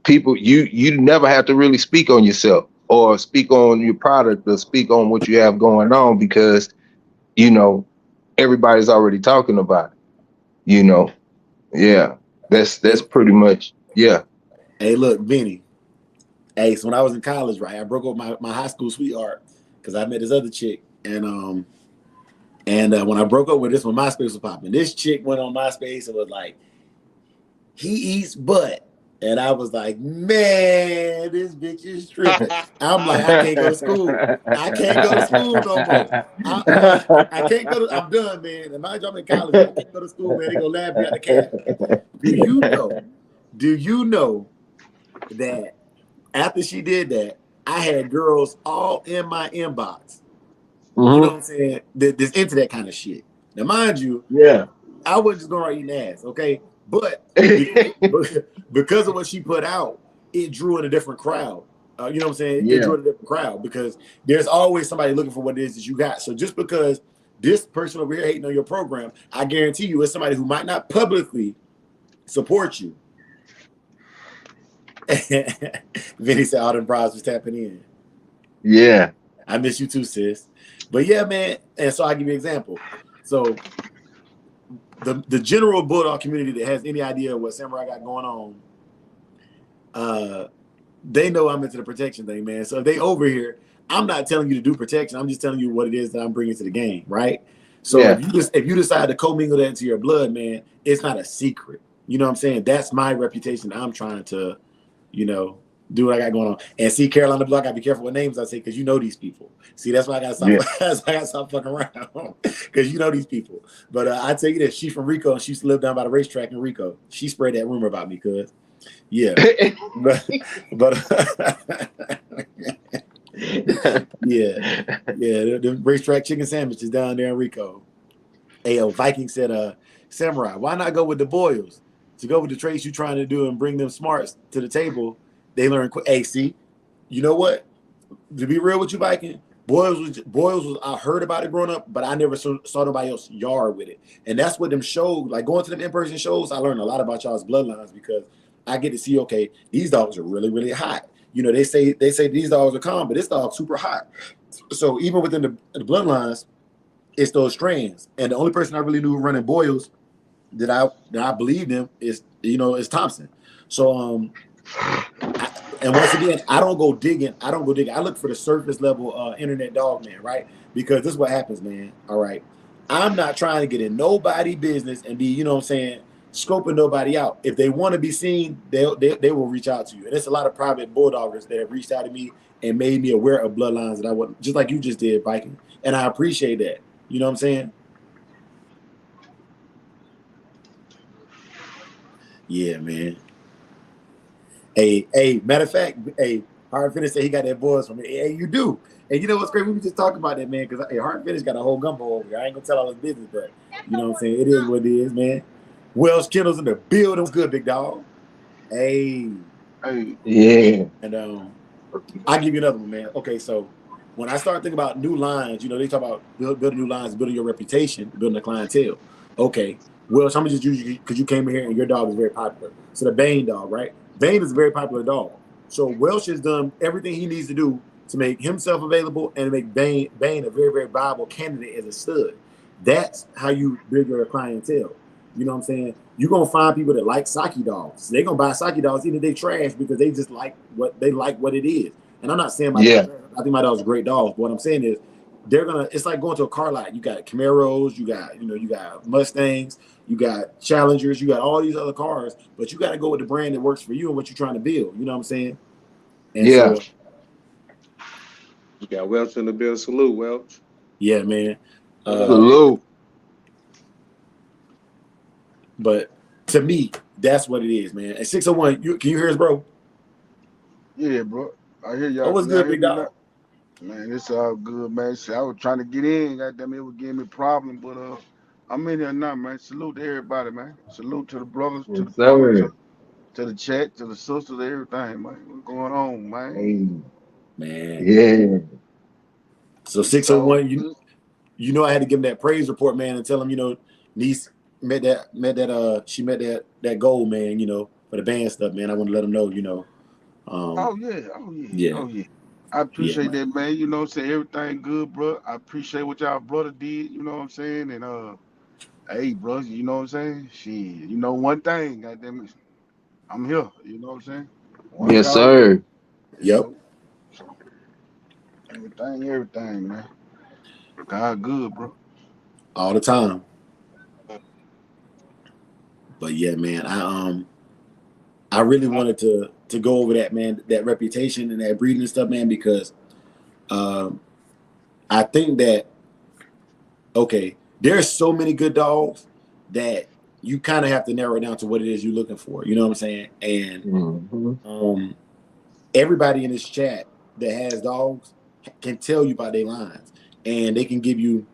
People, you never have to really speak on yourself or speak on your product or speak on what you have going on because you know everybody's already talking about it. You know, yeah, that's Hey, pretty much yeah. hey, look, Vinny. Hey, so when I was in college, right, I broke up my high school sweetheart because I met this other chick, and when I broke up with this one, MySpace was popping. This chick went on MySpace and was like, "He eats butt," and I was like, "Man, this bitch is tripping." I'm like, I can't go to school. I can't go to school no more. I can't go to. I'm done, man. And mind you, I'm in college. I can't go to school, man. They gonna laugh me out the cat. Do you know? Do you know that after she did that, I had girls all in my inbox. You know Hmm. what I'm saying? That's into that kind of shit. Now, mind you, Yeah. I wasn't just going right eating ass, okay? But because of what she put out, it drew in a different crowd. You know what I'm saying? It drew Yeah. in a different crowd because there's always somebody looking for what it is that you got. So just because this person over here hating on your program, I guarantee you it's somebody who might not publicly support you. Vinny said all them bras was tapping in. Yeah. I miss you too, sis. But yeah, man. And so I'll give you an example. So the general Bulldog community that has any idea what Samurai got going on, they know I'm into the protection thing, man. So if they over here, I'm not telling you to do protection. I'm just telling you what it is that I'm bringing to the game, right? So Yeah. if you decide to commingle that into your blood, man, it's not a secret. You know what I'm saying? That's my reputation. I'm trying to, you know, do what I got going on. And see, Carolina Block, I gotta be careful what names I say because you know these people. See, that's why I gotta stop. Yeah. That's why I gotta stop fucking around because you know these people. But I tell you this, she's from Rico and she used to live down by the racetrack in Rico. She spread that rumor about me, cuz. Yeah, but yeah, the racetrack chicken sandwiches down there in Rico. Ayo, Viking said, Samurai, why not go with the Boyles? To go with the traits you're trying to do and bring them smarts to the table, they learn quick. Hey, see, you know what? To be real with you, Viking, Boyles was I heard about it growing up, but I never saw nobody else yard with it. And that's what them shows, like going to them in-person shows, I learned a lot about y'all's bloodlines because I get to see, okay, these dogs are really, really hot. You know, they say these dogs are calm, but this dog's super hot. So even within the bloodlines, it's those strands. And the only person I really knew running Boyles that I believed in is Thompson. So and once again, I don't go digging. I look for the surface level internet dog man, right? Because this is what happens, man. All right. I'm not trying to get in nobody business and be, you know what I'm saying, scoping nobody out. If they want to be seen, they will reach out to you. And there's a lot of private bulldoggers that have reached out to me and made me aware of bloodlines that I wouldn't, just like you just did, Viking. And I appreciate that. You know what I'm saying? Yeah, man. Hey, matter of fact, hey, Hard Finish said he got that voice from me. Hey, you do. And you know what's great? We were just talking about that, man, because Hard Finish got a whole gumbo over here. I ain't gonna tell all his business, but you know what I'm saying? It is what it is, man. Wells Kennels in the building. What's good, big dog? Hey. Hey, Yeah. And I'll give you another one, man. Okay, so when I start thinking about new lines, you know, they talk about building new lines, building your reputation, building a clientele. Okay, well, I'm gonna just use you because you came in here and your dog is very popular. So the Bane dog, right? Bane is a very popular dog. So Welsh has done everything he needs to do to make himself available and make Bane a very, very viable candidate as a stud. That's how you build your clientele. You know what I'm saying? You're gonna find people that like Saki dogs. They're gonna buy Saki dogs, even if they trash, because they just like what it is. And I'm not saying my dog, Yeah. I think my dog's a great dog. But what I'm saying is it's like going to a car lot. You got Camaros, you got Mustangs, you got Challengers, you got all these other cars, but you gotta go with the brand that works for you and what you're trying to build. You know what I'm saying? And Yeah. so You got Welch in the bill. Salute, Welch. yeah, man. What up? Salute. But to me, that's what it is, man. At 601, can you hear us, bro? yeah, bro. I hear Oh, y'all. what's Can y'all good, hear big me now? dog? Man, it's all good, man. Shit, I was trying to get in. Goddamn, it was giving me problem, but I'm in here now, man. Salute to everybody, man. Salute to the brothers, to the Yes, fellas, sir. to the chat, to the sisters, everything, man. What's going on, man? Hey. Man. Yeah. So It's all 601, good. you know I had to give him that praise report, man, and tell him, you know, niece she met that goal, man, you know, for the band stuff, man. I want to let them know, you know. Oh yeah, oh yeah, Yeah, oh yeah. I yeah, appreciate man. that, man. You know what I'm saying? Everything good, bro. I appreciate what y'all brother did, you know what I'm saying? And hey, bro, you know what I'm saying? Shit, you know one thing, goddamn it, I'm here, you know what I'm saying? One Yes, call, sir. you Yep, know. So everything, man. God good, bro. all the time. But yeah, man, I really wanted to go over that, man, that reputation and that breeding and stuff, man, because um, I think that okay, there's so many good dogs that you kind of have to narrow it down to what it is you're looking for. You know what I'm saying? And Hmm. um, everybody in this chat that has dogs can tell you about their lines, and they can give you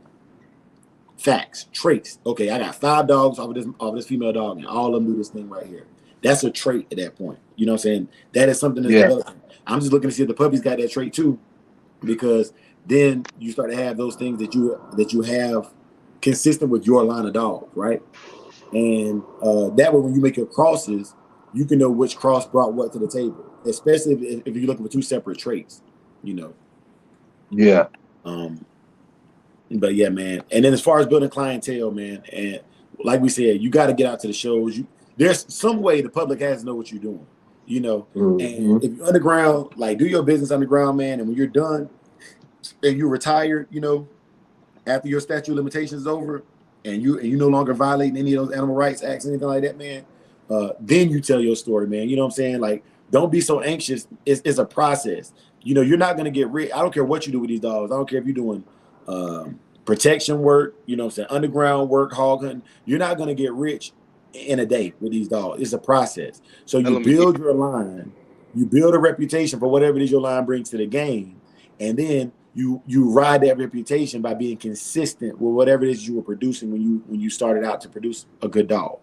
facts, traits. Okay, I got 5 dogs off of this female dog, and all of them do this thing right here. That's a trait at that point. You know what I'm saying? That is something that's Yeah. developing. I'm just looking to see if the puppy's got that trait too, because then you start to have those things that you have consistent with your line of dogs, right? And that way, when you make your crosses, you can know which cross brought what to the table, especially if you're looking for 2 separate traits, you know. Yeah. Um, but yeah, man. And then as far as building clientele, man, and like we said, you got to get out to the shows. There's some way the public has to know what you're doing, you know. And Hmm. if you're underground, like do your business underground, man. And when you're done and you're retired, you know, after your statute of limitations is over, and you no longer violating any of those animal rights acts, anything like that, man, then you tell your story, man. You know what I'm saying? Like, don't be so anxious. It's a process. You know, you're not gonna get rich. I don't care what you do with these dogs. I don't care if you're doing protection work, you know what I'm saying, underground work, hog hunting. You're not gonna get rich in a day with these dogs. It's a process. So Tell you them again. build your line, you build a reputation for whatever it is your line brings to the game, and then you ride that reputation by being consistent with whatever it is you were producing when you started out to produce a good dog.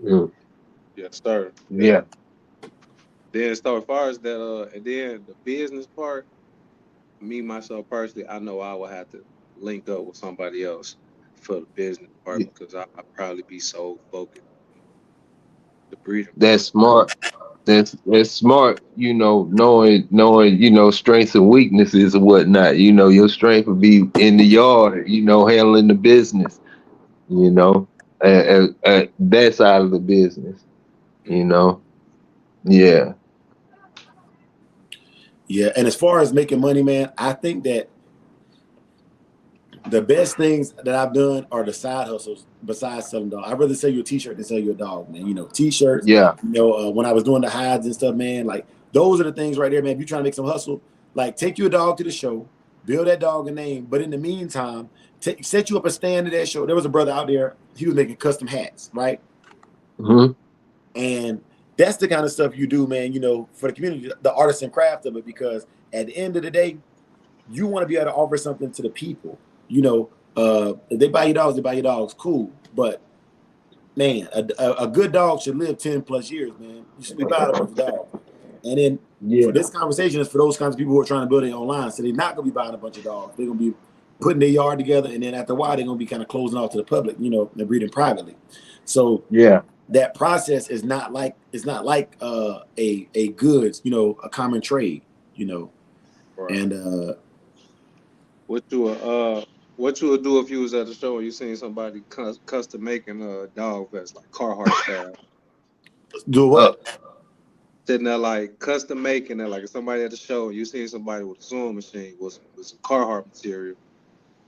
Mm. Yes, sir. Yes. Yeah. Then so as far as that and then the business part, me myself personally, I know I will have to link up with somebody else for the business part Yeah. because I'll probably be so focused on the breeding That's part. smart. That's smart, knowing, strengths and weaknesses and whatnot. Your strength would be in the yard, handling the business, you know, that side of the business, you Mm. know. Yeah. Yeah, and as far as making money, man, I think that the best things that I've done are the side hustles besides selling dogs. I'd rather sell you a t-shirt than sell you a dog, man. You know, t-shirts, Yeah. when I was doing the hides and stuff, man, like those are the things right there, man. If you're trying to make some hustle, like take your dog to the show, build that dog a name. But in the meantime, set you up a stand at that show. There was a brother out there, he was making custom hats, right? Hmm. And that's the kind of stuff you do, man, for the community, the artisan craft of it, because at the end of the day, you want to be able to offer something to the people. If they buy your dogs, they buy your dogs, cool. But man, a good dog should live 10 plus years, man. You should be buying a bunch of dogs. And then for Yeah. this conversation is for those kinds of people who are trying to build their own line. So they're not gonna be buying a bunch of dogs. They're gonna be putting their yard together, and then after a while, they're gonna be kind of closing off to the public, they're breeding privately. So Yeah. that process is not like a goods, a common trade, Right. and What you what you would do if you was at the show and you seen somebody custom making a dog vest like Carhartt style, do Uh, what? sitting there like custom making it like somebody at the show and you seen somebody with a sewing machine with some Carhartt material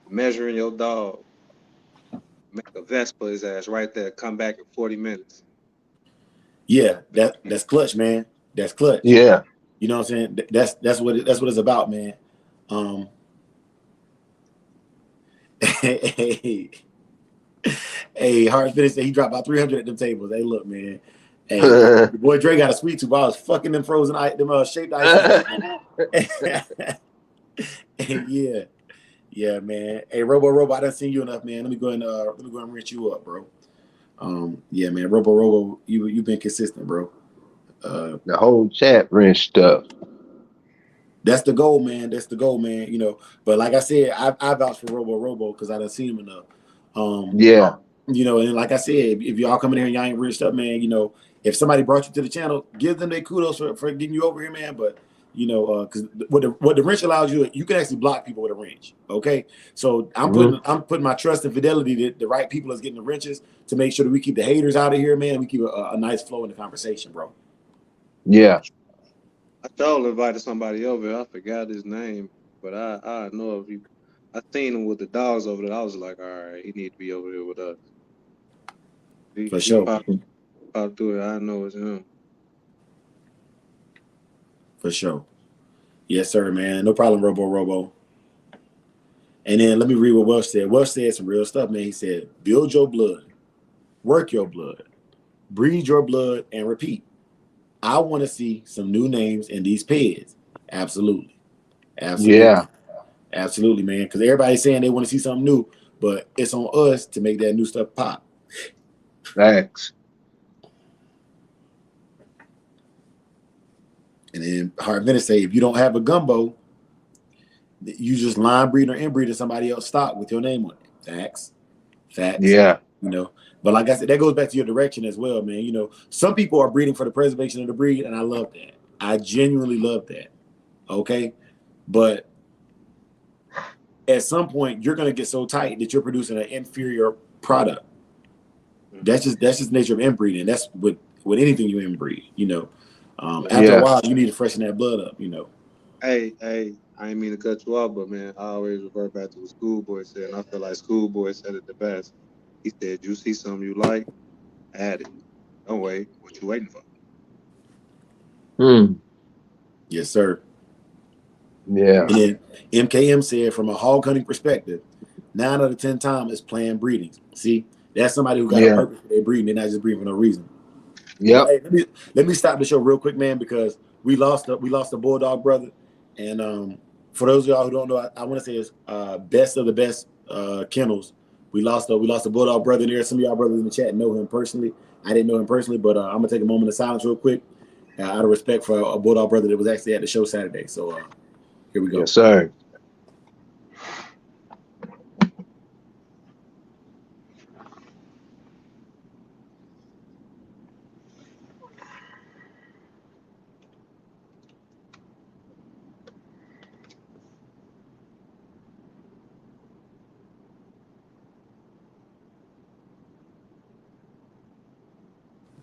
measuring your dog, make a vest for his ass right there, come back in 40 minutes. Yeah, that's clutch, man. That's clutch. yeah. You know what I'm saying? That's what it's about, man. Um, hey, hey, Hard Finish said he dropped about 300 at them tables. Hey, look, man. Hey, the boy Dre got a sweet tooth. I was fucking them frozen shaped ice cream. Yeah, yeah, man. Hey, Robo, I done seen you enough, man. Let me go and rinse you up, bro. Yeah, man. Robo, you've been consistent, bro. The whole chat wrenched up. That's the goal, man. That's the goal, man. But like I said, I vouch for Robo because I done seen him enough. Um, Yeah. You know, and like I said, if y'all coming here and y'all ain't reached up, man, you know, if somebody brought you to the channel, give them their kudos for getting you over here, man. But you know, because what the wrench allows you, you can actually block people with a wrench. Okay, so I'm putting my trust and fidelity that the right people is getting the wrenches to make sure that we keep the haters out of here, man. We keep a nice flow in the conversation, bro. Yeah. I told invited somebody over. I forgot his name, but I know if he. I seen him with the dogs over there. I was like, all right, he need to be over here with us. For He sure. popped through it. I know it's him. For sure. Yes, sir, man. No problem, Robo. And then let me read what Welsh said. Welsh said some real stuff, man. He said, build your blood, work your blood, breed your blood, and repeat. I want to see some new names in these peds. Absolutely. Yeah. Absolutely, man. Because everybody's saying they want to see something new, but it's on us to make that new stuff pop. Facts. And then Hard Venice say, if you don't have a gumbo, you just line breed or inbreed in somebody else's stock with your name on it. Facts. Yeah. You know, but like I said, that goes back to your direction as well, man. You know, some people are breeding for the preservation of the breed, and I love that. I genuinely love that. Okay, but at some point, you're gonna get so tight that you're producing an inferior product. That's just the nature of inbreeding. That's with anything you inbreed. You know, after a while, you need to freshen that blood up. You know. Hey, I ain't mean to cut you off, but man, I always revert back to what Schoolboy said, and I feel like Schoolboy said it the best. He said, "You see something you like, add it. Don't wait. What you waiting for?" Yes, sir. Yeah. And then MKM said, from a hog hunting perspective, 9 out of 10 times is planned breedings. See, that's somebody who got a purpose for their breeding. They're not just breeding for no reason. Yep. Hey, let me stop the show real quick, man, because we lost a bulldog brother, and for those of y'all who don't know, I want to say it's best of the best kennels. We lost a bulldog brother there. Some of y'all brothers in the chat know him personally. I didn't know him personally, but I'm gonna take a moment of silence real quick, out of respect for a bulldog brother that was actually at the show Saturday. So here we go. Yes, sir.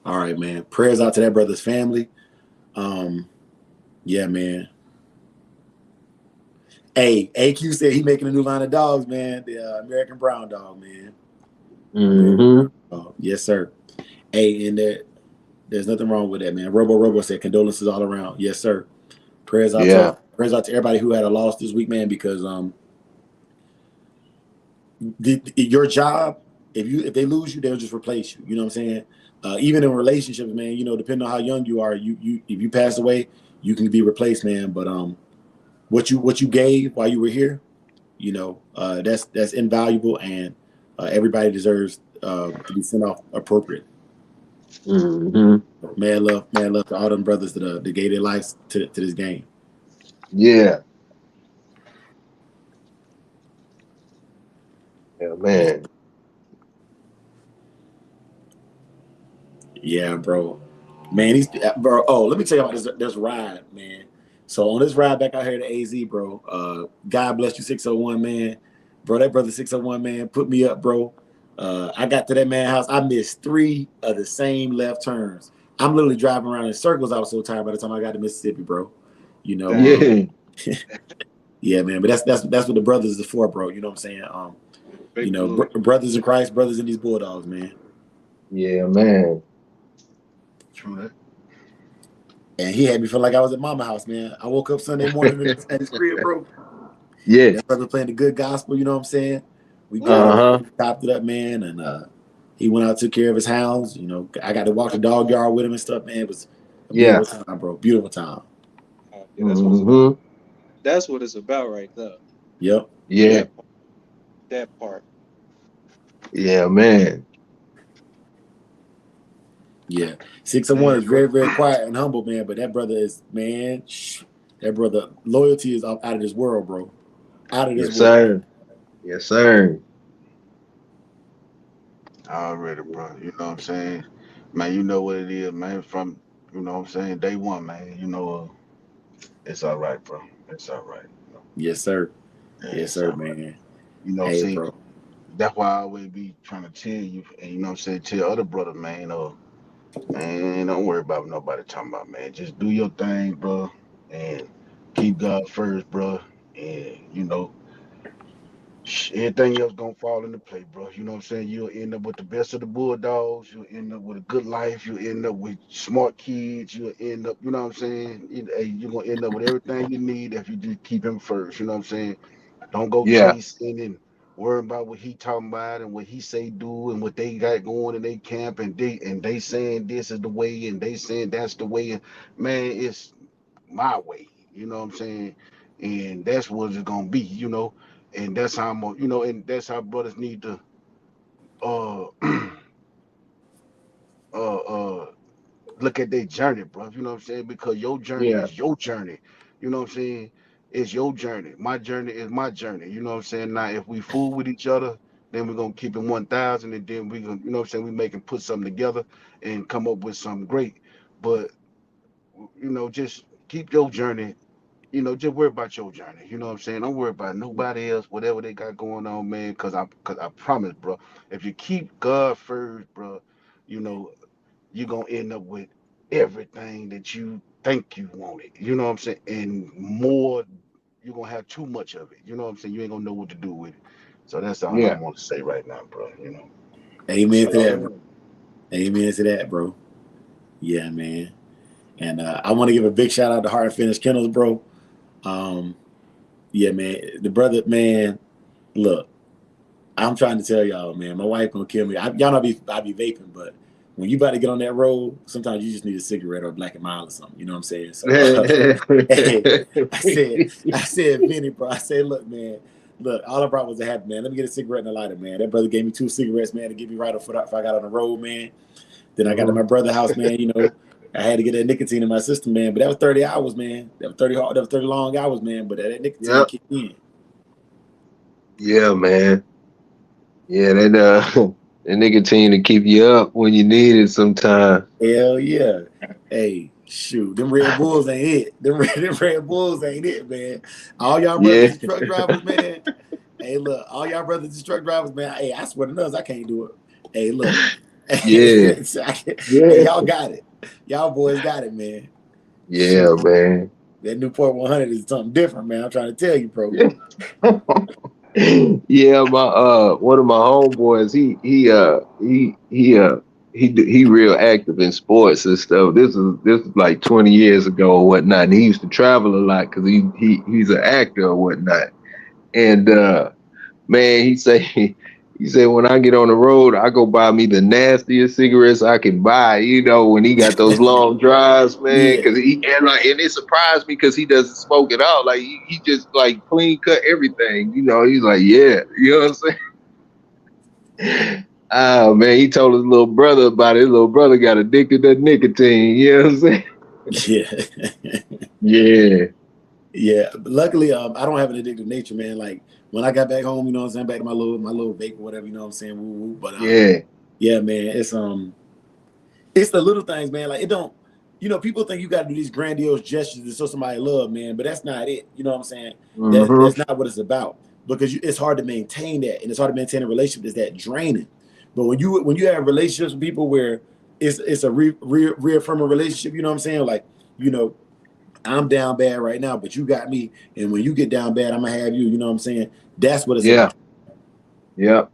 All right, man. Prayers out to that brother's family. Yeah, man. Hey, AQ said he making a new line of dogs, man. The American Brown Dog, man. Yes, sir. Hey, and there's nothing wrong with that, man. Robo said condolences all around. Yes, sir. Prayers out to everybody who had a loss this week, man, because your job, if they lose you, they'll just replace you. You know what I'm saying? Even in relationships, man, you know, depending on how young you are, you if you pass away, you can be replaced, man. But what you gave while you were here, you know, that's invaluable, and everybody deserves to be sent off appropriate. Man love to all them brothers that gave their lives to this game. Yeah. Yeah, man. Yeah, bro. Man, bro. Oh, let me tell you about this ride, man. So on this ride back out here to AZ, bro. God bless you, 601, man. Bro, that brother 601, man, put me up, bro. I got to that man's house. I missed 3 of the same left turns. I'm literally driving around in circles. I was so tired by the time I got to Mississippi, bro. You know. Yeah, man. But that's what the brothers is for, bro. You know what I'm saying? You know, brothers in Christ, brothers in these Bulldogs, man. Yeah, man. True that. And he had me feel like I was at Mama house, man. I woke up Sunday morning at his crib, bro. Yeah. That brother playing the good gospel, you know what I'm saying? We topped it up, man, and he went out, took care of his hounds. You know, I got to walk the dog yard with him and stuff, man. It was a beautiful time, bro. Beautiful time. Yeah, that's what it's about right there. Yep. Yeah. That part. Yeah, man. Yeah. 601 is very, very quiet and humble, man. But that brother is, man, that brother, loyalty is out of this world, bro. Out of this world. Sir. Yes, sir. Already, bro. You know what I'm saying? Man, you know what it is, man. From, you know what I'm saying, day one, man. You know, it's all right, bro. It's all right. Yes, sir. Yeah, Yes, it's sir, all right. man. You know, Hey, see, bro. that's why I always be trying to tell you, and you know what I'm saying, tell other brother, man, man, don't worry about what nobody talking about, man. Just do your thing, bro, and keep God first, bro. And, you know, everything else gonna fall into place, bro. You know what I'm saying? You'll end up with the best of the Bulldogs. You'll end up with a good life. You'll end up with smart kids. You'll end up, you know what I'm saying? You're gonna end up with everything you need if you just keep him first. You know what I'm saying? Don't go Yeah, chasing and worrying about what he talking about and what he say do and what they got going in they camp and they saying this is the way and they saying that's the way. And man, it's my way. You know what I'm saying? And that's what it's gonna be, you know. And that's how you know, and that's how brothers need to uh uh look at their journey, bro. You know what I'm saying? Because your journey yeah, is your journey. You know what I'm saying? It's your journey. My journey is my journey. You know what I'm saying? Now, if we fool with each other, then we're gonna keep it 1,000, and then we gonna, you know what I'm saying? We make and put something together and come up with something great. But you know, just keep your journey. You know, just worry about your journey. You know what I'm saying? Don't worry about nobody else, whatever they got going on, man. Cause I promise, bro. If you keep God first, bro, you know, you're gonna end up with everything that you think you wanted. You know what I'm saying? And more, you're gonna have too much of it. You know what I'm saying? You ain't gonna know what to do with it. So that's all yeah. I'm gonna say right now, bro. You know. Amen to So that, bro. Amen to that, bro. Yeah, man. And I want to give a big shout out to Heart and Finish Kennels, bro. Um, yeah, man. The brother, man. Look, I'm trying to tell y'all, man. My wife gonna kill me. Y'all know I be vaping, but when you about to get on that road, sometimes you just need a cigarette or a Black and Mild or something. You know what I'm saying? So, hey, I said, Vinny, bro. I said, look, man. Look, all I brought was a habit, man. Let me get a cigarette and a lighter, man. That brother gave me 2 cigarettes, man, to get me right if I got on the road, man. Then I got to Mhm. my brother's house, man. You know, I had to get that nicotine in my system, man. But that was 30 hours, man. That was 30 hard. That was 30 long hours, man. But that nicotine Yep. kicked in. Yeah, man. Yeah, that nicotine to keep you up when you need it sometimes. Hell yeah. Hey, shoot, them Red Bulls ain't it. Them Red Bulls ain't it, man. All y'all Yeah. brothers is truck drivers, man. Hey, look, all y'all brothers is truck drivers, man. Hey, I swear to nuts, I can't do it. Hey, look. Yeah. Hey, Yeah. y'all got it. Y'all boys got it, man. Yeah, Shoot. man. That Newport 100 is something different, man. I'm trying to tell you, bro. Yeah. Yeah, my one of my homeboys, he real active in sports and stuff. This is like 20 years ago or whatnot. And he used to travel a lot because he's an actor or whatnot. And man, he said when I get on the road, I go buy me the nastiest cigarettes I can buy. You know, when he got those long drives, man, Yeah. because and it surprised me because he doesn't smoke at all. Like he just like clean cut everything. You know, he's like, yeah, you know what I'm saying? Oh man, he told his little brother about it. His little brother got addicted to nicotine. You know what I'm saying? Yeah. Yeah, Yeah. But luckily, I don't have an addictive nature, man. Like when I got back home, you know what I'm saying, back to my little vape or whatever, you know what I'm saying, woo woo. But yeah, yeah, man, it's the little things, man. Like it don't, people think you got to do these grandiose gestures to show somebody love, man. But that's not it. You know what I'm saying? hmm, That's not what it's about. Because it's hard to maintain that, and it's hard to maintain a relationship that's that draining. But when you have relationships with people where it's a reaffirming relationship, you know what I'm saying? Like, you know, I'm down bad right now, but you got me, and when you get down bad, I'm gonna have you. You know what I'm saying? That's what it's yeah, about. yep,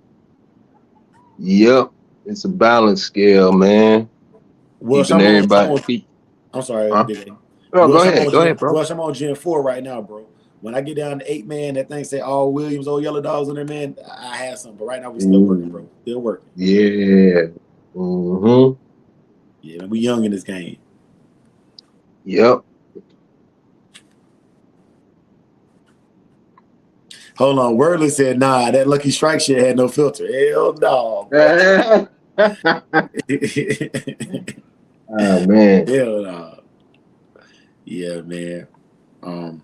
yep. It's a balance scale, man. Well, Keeping everybody keep. I'm sorry, Huh? Big A. Oh, go ahead, bro. I'm on Gen 4 right now, bro. When I get down to 8, man, that thing say all Williams, all yellow dogs in there, man. I have some, but right now we still working, Ooh, bro. Still working. yeah. Mm-hmm. Yeah, man, we young in this game. Yep. Hold on, Wordley said, nah, that Lucky Strike shit had no filter. Hell no, boy. Oh man. Hell no. Yeah, man. Um,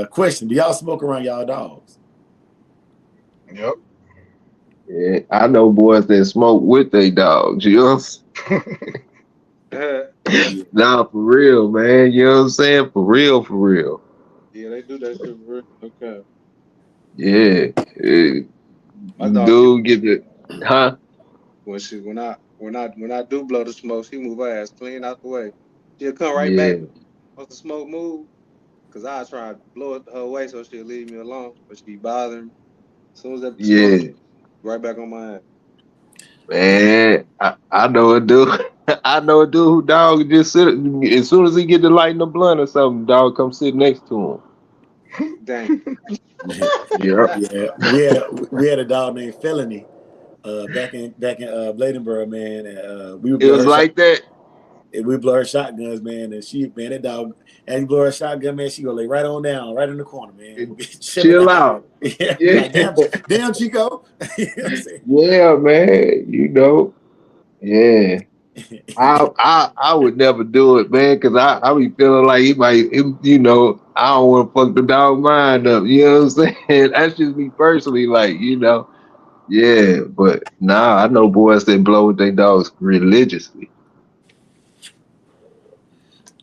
Question: do y'all smoke around y'all dogs? Yep. Yeah, I know boys that smoke with their dogs. You know what I'm saying? Yeah. Nah, for real, man. You know what I'm saying? For real, for real. Yeah, they do that shit for real. Okay. Yeah. My dog get Dude, get the huh? when I do blow the smoke, she move her ass clean out the way. She'll come right back Yeah, once the smoke move. Cause I try to blow it her way so she'll leave me alone. But she be bothering me. As soon as that smoke, yeah, right back on my ass. man. I know a dude. I know a dude who dog just sit as soon as he get to lighting the blunt or something, dog come sit next to him. Dang. Yeah, Yeah, we had a dog named Felony back in Bladenboro, man. And, we would it blow was her shot. like that. And we blow her shotguns, man. And she, man, that dog, as you blow her shotgun, man, she gonna lay right on down, right in the corner, man. Chilling Chill out. out. Yeah, be Yeah, like, damn, Chico. You know what I'm saying? yeah, man. You know, yeah. I would never do it, man, because I be feeling like you know, I don't want to fuck the dog mind up. You know what I'm saying? That's just me personally, like, you know, yeah. But nah, I know boys that blow with their dogs religiously.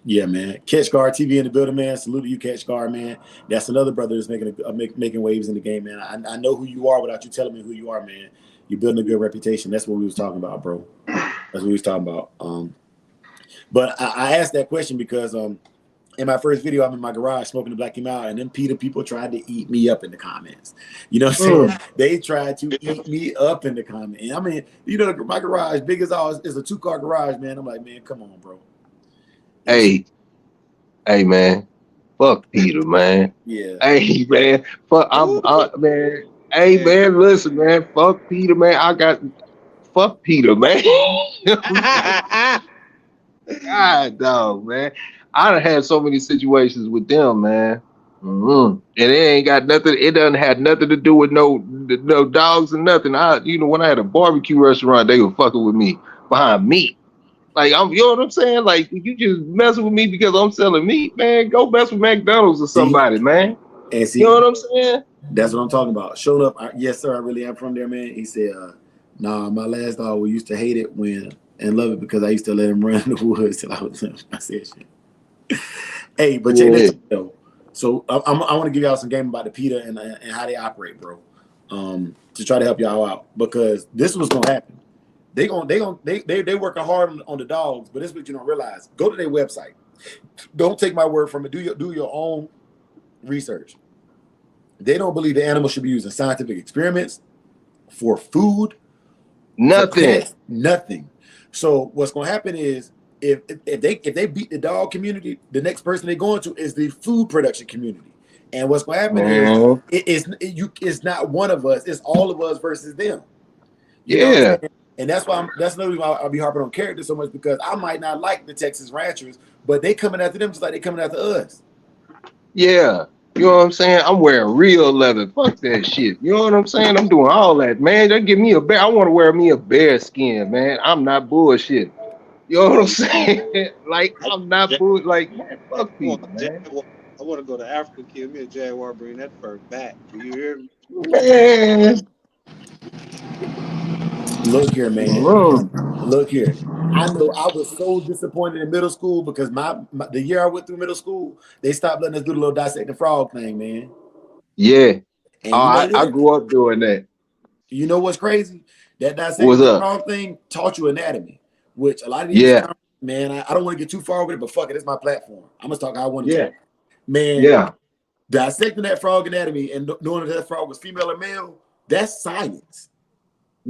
Yeah, man. Catch Guard TV in the building, man. Salute to you, Catch Guard, man. That's another brother that's making waves in the game, man. I know who you are without you telling me who you are, man. You're building a good reputation. That's what we was talking about, bro. That's what we was talking about. But I asked that question because in my first video, I'm in my garage smoking the Black out, and then Peter people tried to eat me up in the comments. You know what I'm saying? They tried to eat me up in the comments. And I mean, you know, my garage, big as all, is a 2-car garage, man. I'm like, man, come on, bro. And she, Hey, hey, man, fuck Peter, man. yeah. Hey, man, Ooh, man. Hey, yeah. man, listen, man, fuck Peter, man. Fuck Peter, man. God, dog, man. I done had so many situations with them, man. And it ain't got nothing. It doesn't have nothing to do with no dogs or nothing. You know, when I had a barbecue restaurant, they were fucking with me behind meat. Like you know what I'm saying? Like you just messing with me because I'm selling meat, man. Go mess with McDonald's or See, somebody, man. and You see, know what I'm saying? that's what I'm talking about. Showed up, yes, sir. I really am from there, man. He said, nah, my last dog, we used to hate it and love it because I used to let him run in the woods till I was. I said, shit. Hey, but check Yeah. this out, though. So I want to give y'all some game about the PETA and how they operate, bro. To try to help y'all out because this was gonna happen. They working hard on the dogs, but this is what you don't realize. Go to their website. Don't take my word from it. Do your own research. They don't believe the animal should be used in scientific experiments, for food, for Nothing. pets, nothing. So what's going to happen is if they beat the dog community, the next person they're going to is the food production community. And what's going to happen is Man. it's not one of us, it's all of us versus them. You know what I'm Yeah. saying? And that's another reason why I'll be harping on character so much because I might not like the Texas ranchers, but they coming after them just like they coming after us. Yeah. You know what I'm saying? I'm wearing real leather. Fuck that shit. You know what I'm saying? I'm doing all that, man. They give me a bear. I want to wear me a bear skin, man. I'm not bullshit. You know what I'm saying? Like I'm not bull. Like man, I fuck want people, a man. jaguar. I want to go to Africa, kill me a jaguar, bring that fur back. Do you hear me? Man. Look here, man. Mm. Look here. I know I was so disappointed in middle school because the year I went through middle school, they stopped letting us do the little dissect the frog thing, man. Yeah. And Oh, you know I what? grew up doing that. You know what's crazy? That What's dissecting the up? frog thing taught you anatomy, which a lot of these Yeah. times, man, I don't want to get too far with it, but fuck it, it's my platform. I'm gonna talk how I want to Yeah. talk. Man, Yeah. dissecting that frog anatomy and knowing that frog was female or male, that's science.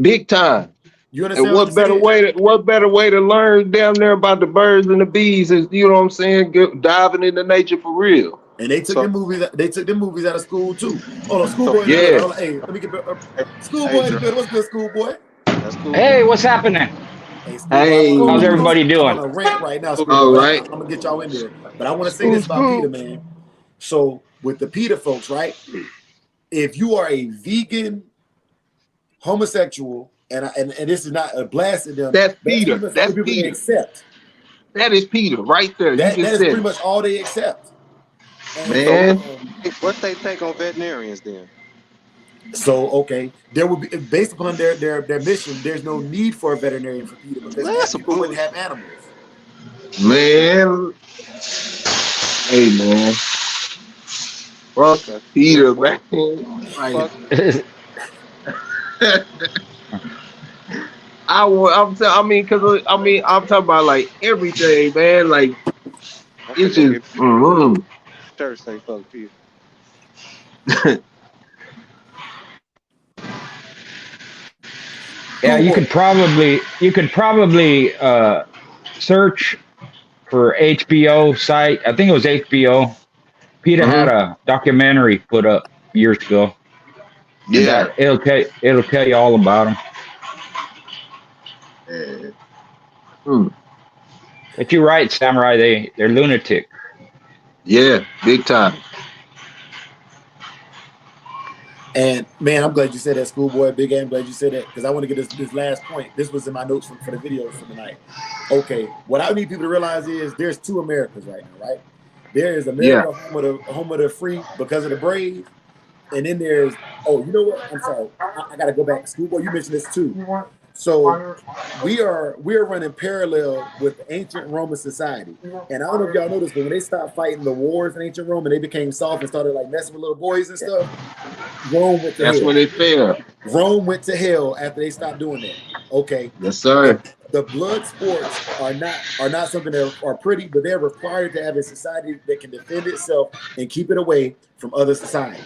Big time. You And understand what I'm saying? what better way to learn damn near about the birds and the bees is you know what I'm saying? Diving into nature for real. And they took So, them movies. They took them movies out of school too. Oh no, so schoolboy in the building. Yeah. Hold on, hey, let me get hey, schoolboy in the Dre, building. What's good, schoolboy? that's cool, Hey, man. what's happening? Hey, schoolboy. How's Hey. everybody I'm on doing? a rant right now, Cool. schoolboy. All But right. I'm gonna get y'all in there. But I want to say School, this about Peter, school. man. So with the Peter folks, right? If you are a vegan, homosexual, and this is not a blast at them, That's that's Peter. pretty much the That's only people they Peter. accept. That is Peter right there. You That just is said pretty it. much all they accept. And So, Man. what's they take on veterinarians then? So okay, there would be based upon their mission. There's no need for a veterinarian for PETA because That's some people wouldn't bullshit. have animals. Man, hey man, fuck That's Peter, fuck, man. Like fuck. I mean, cause I mean, I'm talking about like everything, man. Like I'm finna it's go just, get church say fuck Peter. Yeah, Schoolboy. you could probably search for HBO site. I think it was HBO. PETA had Mhm. a documentary put up years ago, and Yeah. it'll tell you all about them. Yeah. Mm. But you're right, Samurai. They're lunatic. Yeah, big time. And man, I'm glad you said that, Schoolboy. Big A, I'm glad you said that because I want to get this last point. This was in my notes for the videos for tonight. Okay, what I need people to realize is there's two Americas right now, right? There is Yeah. America, home of the free because of the brave, and then there's you know what? I'm sorry, I got to go back. Schoolboy, you mentioned this too. So we are running parallel with ancient Roman society, and I don't know if y'all noticed, but when they stopped fighting the wars in ancient Rome and they became soft and started like messing with little boys and stuff, Rome went to That's hell. when it fell. Rome went to hell after they stopped doing that. Okay, Yes, sir. the blood sports are not something that are pretty, but they're required to have a society that can defend itself and keep it away from other societies.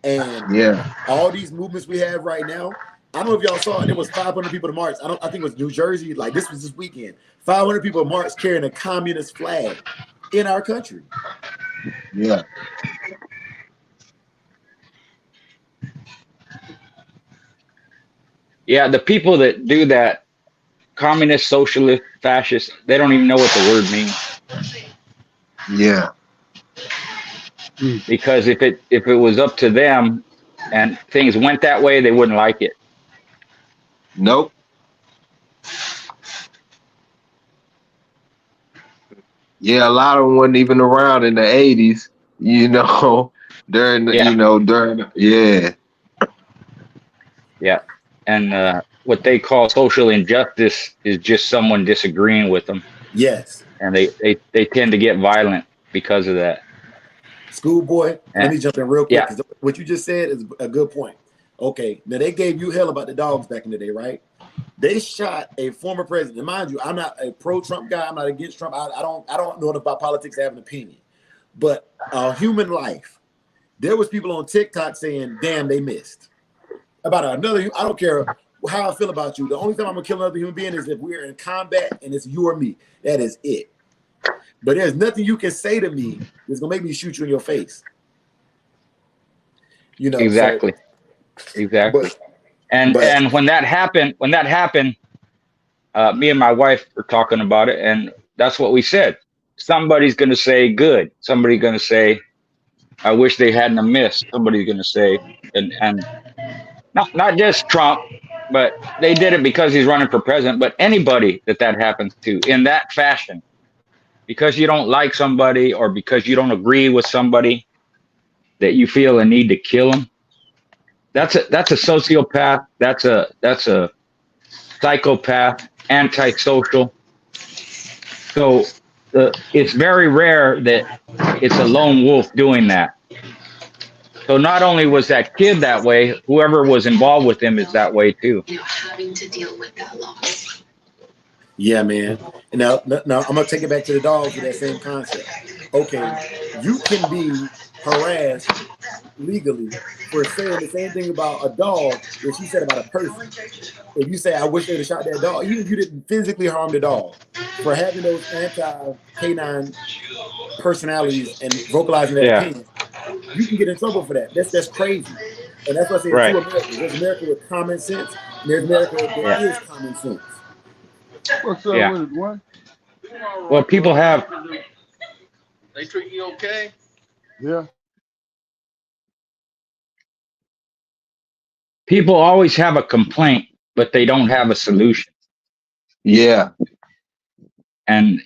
And Yeah. all these movements we have right now, I don't know if y'all saw it. There was 500 people to march. I think it was New Jersey. Like this was this weekend. 500 people marched carrying a communist flag in our country. Yeah. Yeah, the people that do that, communist, socialist, fascist, they don't even know what the word means. Yeah. Because if it was up to them and things went that way, they wouldn't like it. Nope. Yeah, a lot of them wasn't even around in the 80s, you know, during the, Yeah, yeah. yeah. And what they call social injustice is just someone disagreeing with them, Yes. and they tend to get violent because of that. Schoolboy, let And me jump in real quick yeah, because what you just said is a good point. Okay, now they gave you hell about the dogs back in the day, right? They shot a former president. Mind you, I'm not a pro-Trump guy. I'm not against Trump. I don't know enough about politics to have an opinion. But human life, there was people on TikTok saying, "Damn, they missed." About another, I don't care how I feel about you. The only time I'm gonna kill another human being is if we're in combat and it's you or me. That is it. But there's nothing you can say to me that's gonna make me shoot you in your face. So exactly, exactly. but but And when that happened, me and my wife were talking about it, and that's what we said. Somebody's going to say good. Somebody's going to say, "I wish they hadn't have missed." Somebody's going to say, and not just Trump, but they did it because he's running for president. But anybody that happens to in that fashion, because you don't like somebody or because you don't agree with somebody, that you feel a need to kill them. That's a sociopath. That's a psychopath, antisocial. So it's very rare that it's a lone wolf doing that. So not only was that kid that way, whoever was involved with him is that way too. Having to deal with that loss. yeah, man. And now I'm gonna take it back to the dogs with that same concept. Okay, you can be harassed legally for saying the same thing about a dog that you said about a person. If you say, "I wish they'd have shot that dog," even if you didn't physically harm the dog, for having those anti-canine personalities and vocalizing that Yeah, opinion, you can get in trouble for that. That's crazy. And that's why I say there's two right. Americas. There's America with common sense, and there's America that Yeah, is common sense. What's up yeah. with it, one? Well, people have They treat you okay? Yeah. people always have a complaint, but they don't have a solution. Yeah. And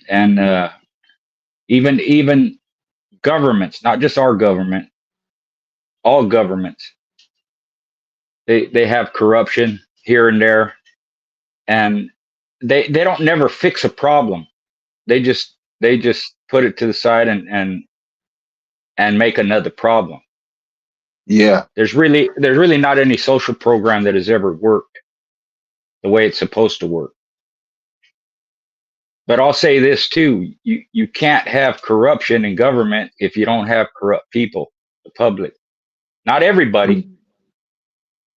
even governments, not just our government, all governments They have corruption here and there, and they don't never fix a problem. They just put it to the side and make another problem. Yeah. There's really not any social program that has ever worked the way it's supposed to work. But I'll say this too: you can't have corruption in government if you don't have corrupt people, the public. Not everybody,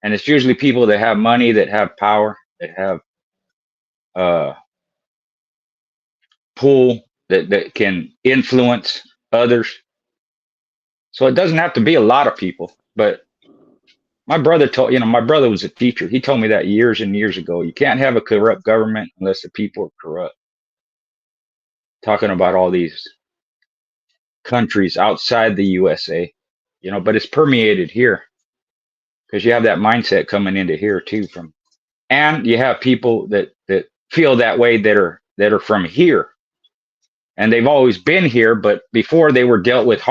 and it's usually people that have money, that have power, that have pull, that can influence others. So it doesn't have to be a lot of people. But my brother my brother was a teacher. He told me that years and years ago. You can't have a corrupt government unless the people are corrupt. Talking about all these countries outside the USA, but it's permeated here because you have that mindset coming into here too and you have people that feel that way that are from here, and they've always been here, but before they were dealt with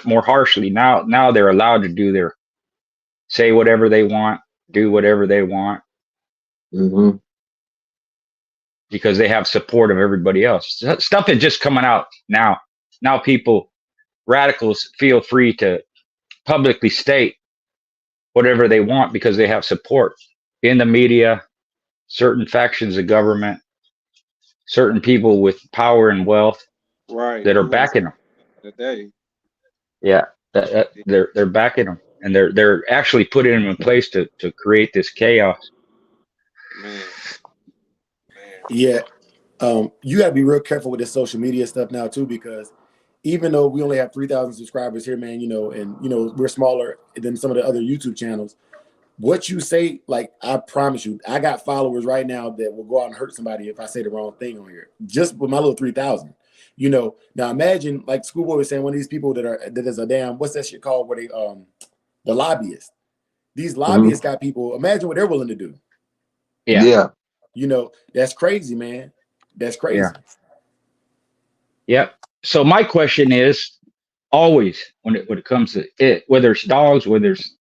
more harshly. Now they're allowed to say whatever they want, do whatever they want, Mm-hmm. because they have support of everybody else. Stuff is just coming out now. Now radicals feel free to publicly state whatever they want because they have support in the media, certain factions of government, certain people with power and wealth Right. that are You was backing them. today. Yeah, they're backing them, and they're actually putting them in place to create this chaos. Man. Yeah. You got to be real careful with this social media stuff now too, because even though we only have 3,000 subscribers here, man, and we're smaller than some of the other YouTube channels. What you say, like, I promise you, I got followers right now that will go out and hurt somebody if I say the wrong thing on here, just with my little 3,000. Now imagine, like Schoolboy was saying, one of these people that is a damn, what's that shit called, where they the lobbyists. These lobbyists got people. Imagine what they're willing to do. Yeah. That's crazy, man. That's crazy. Yeah. Yep. So my question is always when it comes to it, whether it's dogs, whether it's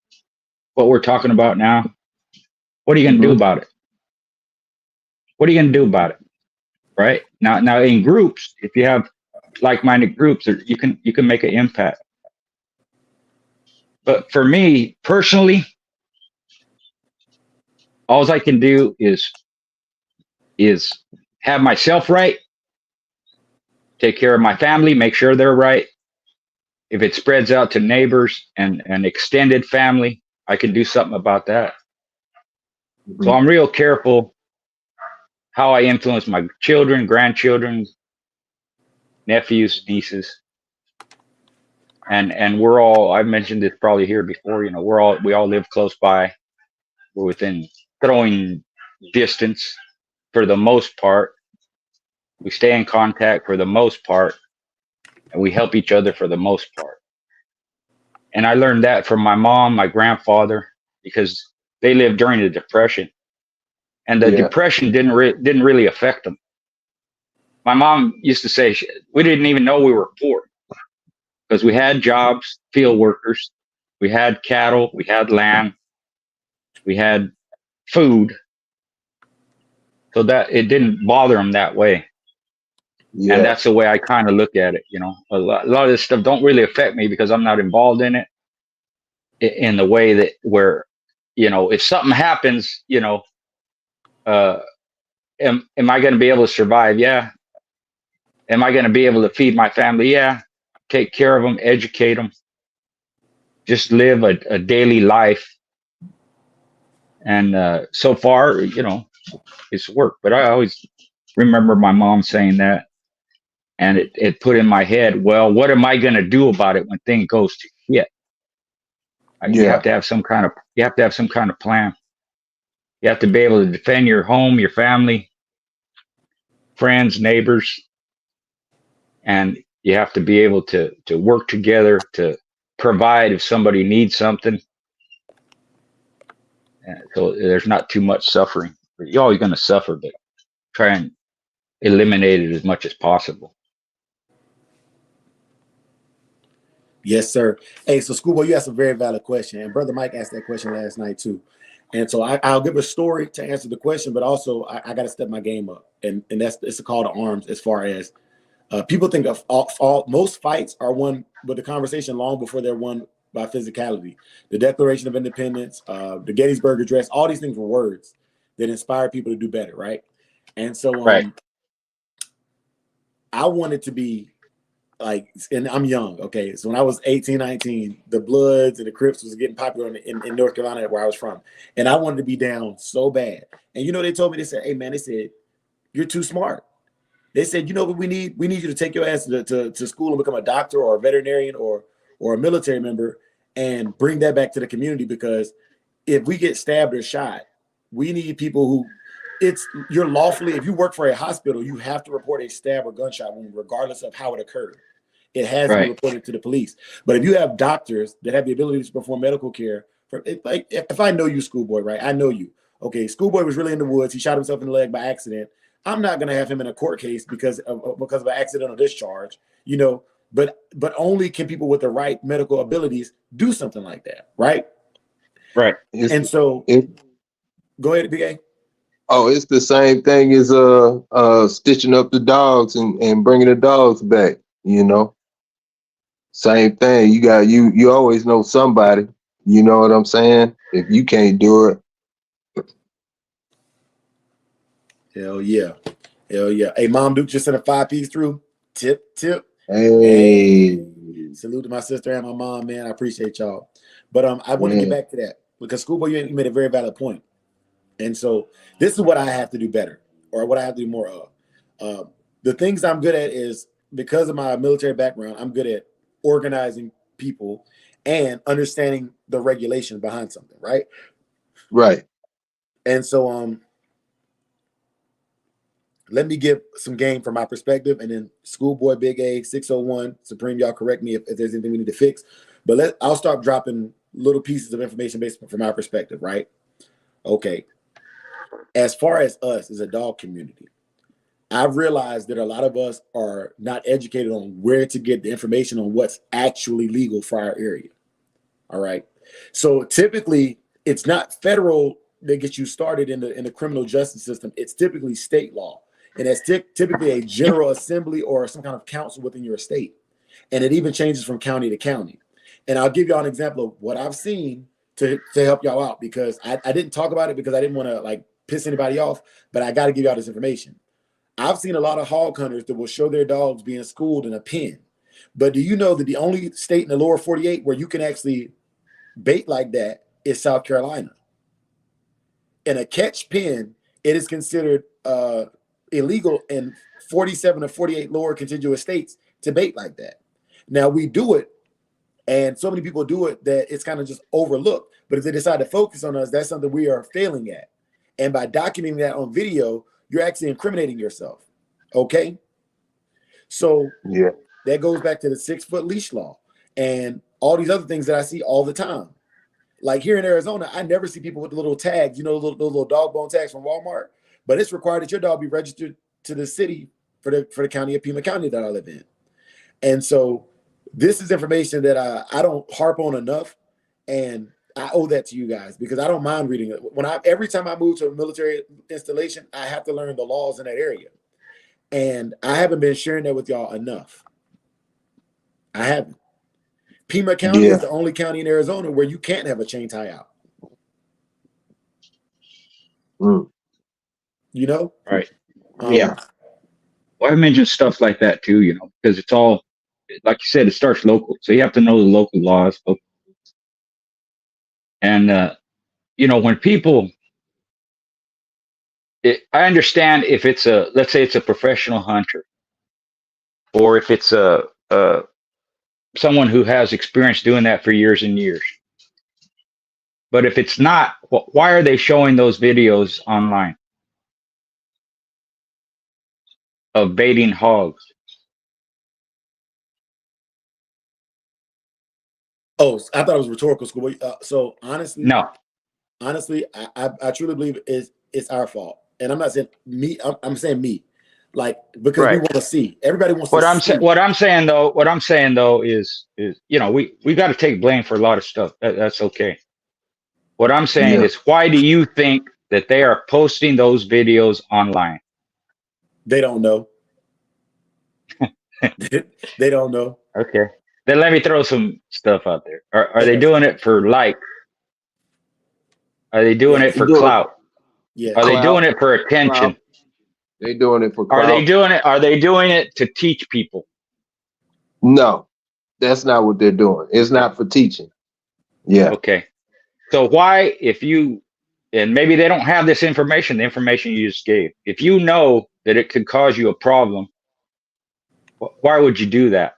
what we're talking about now, what are you going to do about it? What are you going to do about it? Right now in groups, if you have like-minded groups, you can make an impact. But for me personally, all I can do is have myself right, take care of my family, make sure they're right. If it spreads out to neighbors and extended family, I can do something about that. So I'm real careful how I influence my children, grandchildren, nephews, nieces. And I've mentioned this probably here before, we all live close by. We're within throwing distance for the most part. We stay in contact for the most part, and we help each other for the most part. And I learned that from my mom, my grandfather, because they lived during the Depression, and the Depression didn't really affect them. My mom used to say we didn't even know we were poor because we had jobs, field workers, we had cattle, we had land, we had food, so that it didn't bother them that way. Yeah. And that's the way I kind of look at it. A lot of this stuff don't really affect me because I'm not involved in it in the way that where, if something happens, am I going to be able to survive? Yeah. Am I going to be able to feed my family? Yeah. Take care of them, educate them, just live a daily life. And so far, it's worked. But I always remember my mom saying that. And it put in my head, well, what am I going to do about it when things goes to shit? You have to have some kind of plan. You have to be able to defend your home, your family, friends, neighbors, and you have to be able to work together to provide if somebody needs something. And so there's not too much suffering. You're always going to suffer, but try and eliminate it as much as possible. Yes, sir. Hey, so Schoolboy, you asked a very valid question, and Brother Mike asked that question last night too. And so I'll give a story to answer the question, but also I got to step my game up, and that's it's a call to arms as far as people think of most fights are won with the conversation long before they're won by physicality. The Declaration of Independence, the Gettysburg Address, all these things were words that inspire people to do better, right? And so Right. I wanted to be like, and I'm young, okay? So when I was 18, 19, the Bloods and the Crips was getting popular in North Carolina where I was from. And I wanted to be down so bad. And you know, they told me, they said, hey man, they said, you're too smart. They said, you know what we need? We need you to take your ass to school and become a doctor or a veterinarian or a military member and bring that back to the community, because if we get stabbed or shot, we need people who you're lawfully, if you work for a hospital, you have to report a stab or gunshot wound regardless of how it occurred. It has to be Right. reported to the police. But if you have doctors that have the ability to perform medical care, like if I know you, Schoolboy, right? I know you. Okay, Schoolboy was really in the woods. He shot himself in the leg by accident. I'm not going to have him in a court case because of an accidental discharge, you know. But only can people with the right medical abilities do something like that, right? Right. And so, It, go ahead, Big A. oh, it's the same thing as stitching up the dogs and bringing the dogs back. You know, same thing. You always know somebody. You know what I'm saying? If you can't do it, Hell yeah. Hell yeah. Hey, Mom Duke just sent a 5 piece through. Tip. hey, Hey. Salute to my sister and my mom, man. I appreciate y'all. But I want to get man, back to that because Schoolboy, you made a very valid point. And so this is what I have to do better, or what I have to do more of. The things I'm good at is, because of my military background, I'm good at organizing people and understanding the regulation behind something, right? right. And so let me give some game from my perspective, and then Schoolboy, Big A, 601, Supreme, y'all correct me if there's anything we need to fix. But I'll start dropping little pieces of information based from my perspective, right? Okay. As far as us as a dog community, I've realized that a lot of us are not educated on where to get the information on what's actually legal for our area. All right. So typically, it's not federal that gets you started in the criminal justice system. It's typically state law, and that's typically a general assembly or some kind of council within your state, and it even changes from county to county. And I'll give y'all an example of what I've seen to help y'all out, because I didn't talk about it because I didn't want to like piss anybody off, but I got to give y'all this information. I've seen a lot of hog hunters that will show their dogs being schooled in a pen. But do you know that the only state in the lower 48 where you can actually bait like that is South Carolina? In a catch pen, it is considered illegal in 47 or 48 lower contiguous states to bait like that. Now we do it, and so many people do it that it's kind of just overlooked. But if they decide to focus on us, that's something we are failing at. And by documenting that on video, you're actually incriminating yourself. Okay? So Yeah, that goes back to the 6-foot leash law and all these other things that I see all the time. Like here in Arizona, I never see people with the little tags, you know, the little dog bone tags from Walmart. But it's required that your dog be registered to the city for the county of Pima County that I live in. And so this is information that I don't harp on enough, and I owe that to you guys because I don't mind reading it. Every time I move to a military installation, I have to learn the laws in that area, and I haven't been sharing that with y'all enough. I haven't. Pima County is yeah, the only county in Arizona where you can't have a chain tie out. mm, You know? Right. yeah, Yeah. Well, I mentioned stuff like that too, you know, because it's all, like you said, it starts local. So you have to know the local laws. And, you know, when people, I understand if it's let's say it's a professional hunter, or if it's someone who has experience doing that for years and years. But if it's not, why are they showing those videos online of baiting hogs? Oh, I thought it was rhetorical school. So honestly, No. I truly believe it's our fault. And I'm not saying me, I'm saying me. like because we Right. want to see. Everybody wants What to I'm see. what I'm saying though is you know we got to take blame for a lot of stuff. That's okay. What I'm saying Yeah. is, why do you think that they are posting those videos online? They don't know. They don't know. Okay. Then let me throw some stuff out there. Are they Okay. doing it for like? Are they doing Yeah. it They for doing clout? Yeah. Are they clout. doing it for attention? Clout. They doing it for Are they clout. doing it? Are they doing it to teach people? No, that's not what they're doing. It's not for teaching. Yeah. Okay. So why, if you, and maybe they don't have this information, the information you just gave, if you know that it could cause you a problem, why would you do that?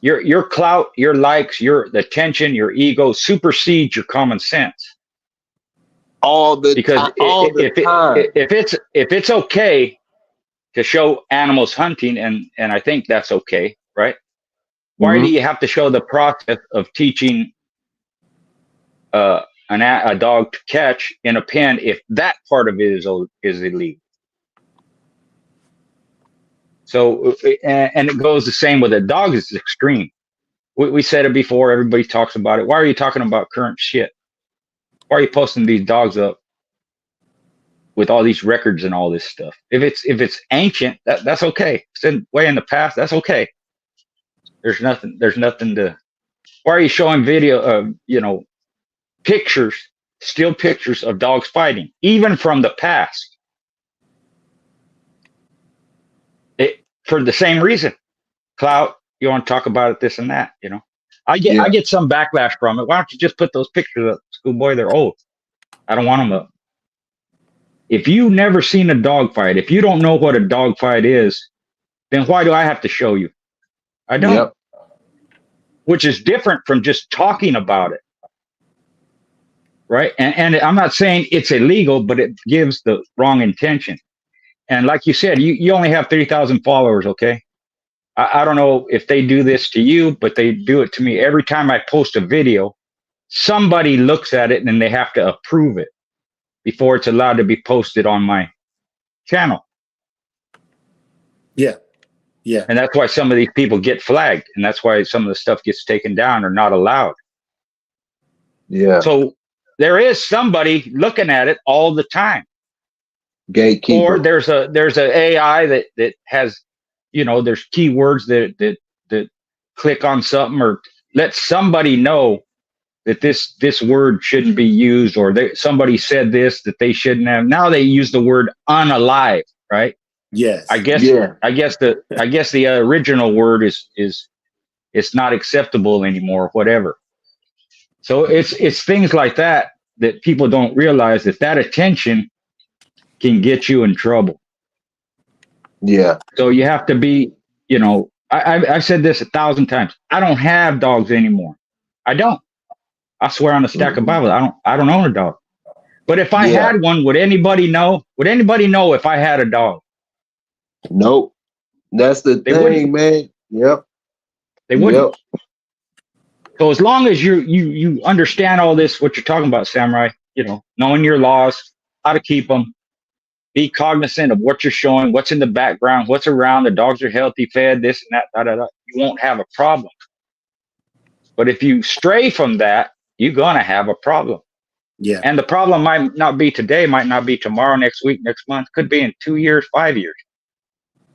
Your clout, your likes, your the attention, your ego supersedes your common sense. All the Because time. All the time. if it's okay to show animals hunting, and I think that's okay, right? Why do Mhm. you have to show the process of teaching a dog to catch in a pen if that part of it is illegal? So and it goes the same with a dog. Is extreme. We said it before. Everybody talks about it. Why are you talking about current shit? Why are you posting these dogs up with all these records and all this stuff? If it's ancient, that's okay. It's way in the past. That's okay. There's nothing to. Why are you showing video of pictures, still pictures of dogs fighting, even from the past? For the same reason, clout. You want to talk about it, this and that. I Yeah. get some backlash from it. Why don't you just put those pictures up, schoolboy? They're old. I don't want them up. If you've never seen a dog fight, if you don't know what a dog fight is, then why do I have to show you? I don't. Yep. Which is different from just talking about it, right? And I'm not saying it's illegal, but it gives the wrong intention. And like you said, you only have 3,000 followers, okay? I don't know if they do this to you, but they do it to me. Every time I post a video, somebody looks at it and then they have to approve it before it's allowed to be posted on my channel. Yeah. Yeah. And that's why some of these people get flagged. And that's why some of the stuff gets taken down or not allowed. Yeah. So there is somebody looking at it all the time. Gatekeeper. Or there's a AI that has, there's keywords that click on something or let somebody know that this word shouldn't be used, or somebody said this that they shouldn't have. Now they use the word unalive, right? Yes. I guess the original word is it's not acceptable anymore, whatever. So it's things like that people don't realize that attention can get you in trouble. Yeah. So you have to be, I've said this 1,000 times. I don't have dogs anymore. I don't. I swear on a stack of Bibles, I don't own a dog. But if I had one, would anybody know? Would anybody know if I had a dog? Nope. That's the thing, man. Yep. They wouldn't. Yep. So as long as you understand all this, what you're talking about, Samurai, knowing your laws, how to keep them, be cognizant of what you're showing, what's in the background, what's around, the dogs are healthy, fed, this and that, you won't have a problem. But if you stray from that, you're going to have a problem. Yeah. And the problem might not be today, might not be tomorrow, next week, next month, could be in 2 years, 5 years.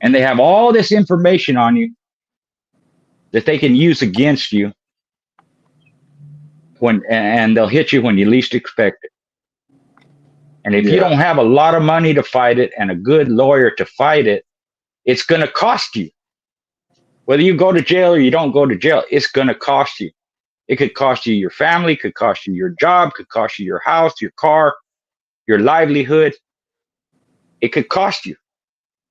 And they have all this information on you that they can use against you and they'll hit you when you least expect it. And if you don't have a lot of money to fight it and a good lawyer to fight it, it's going to cost you. Whether you go to jail or you don't go to jail, it's going to cost you. It could cost you your family, could cost you your job, could cost you your house, your car, your livelihood. It could cost you.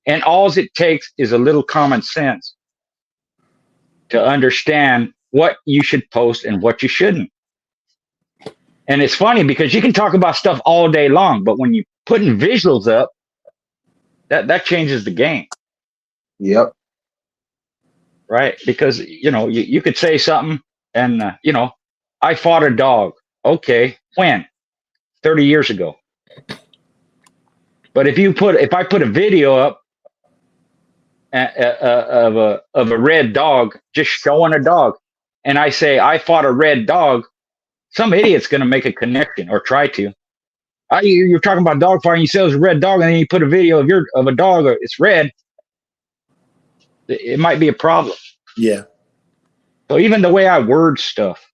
And all it takes is a little common sense to understand what you should post and what you shouldn't. And it's funny because you can talk about stuff all day long, but when you putting visuals up, that changes the game. Yep. Right? Because, you could say something and, I fought a dog. Okay. When? 30 years ago. But if I put a video up of a red dog, just showing a dog, and I say I fought a red dog, some idiot's going to make a connection or try to. You're talking about dog fighting. You say it's a red dog, and then you put a video of a dog. It's red. It might be a problem. Yeah. So even the way I word stuff,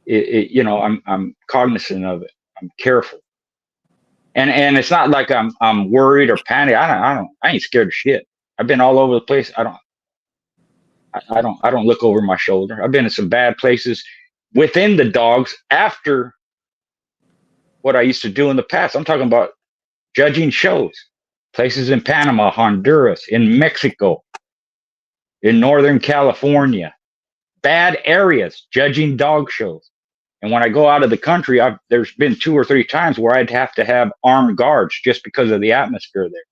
I'm cognizant of it. I'm careful, and it's not like I'm worried or panicked. I ain't scared of shit. I've been all over the place. I don't look over my shoulder. I've been in some bad places within the dogs after what I used to do in the past. I'm talking about judging shows, places in Panama, Honduras, in Mexico, in Northern California, bad areas, judging dog shows. And when I go out of the country, there's been 2 or 3 times where I'd have to have armed guards just because of the atmosphere there.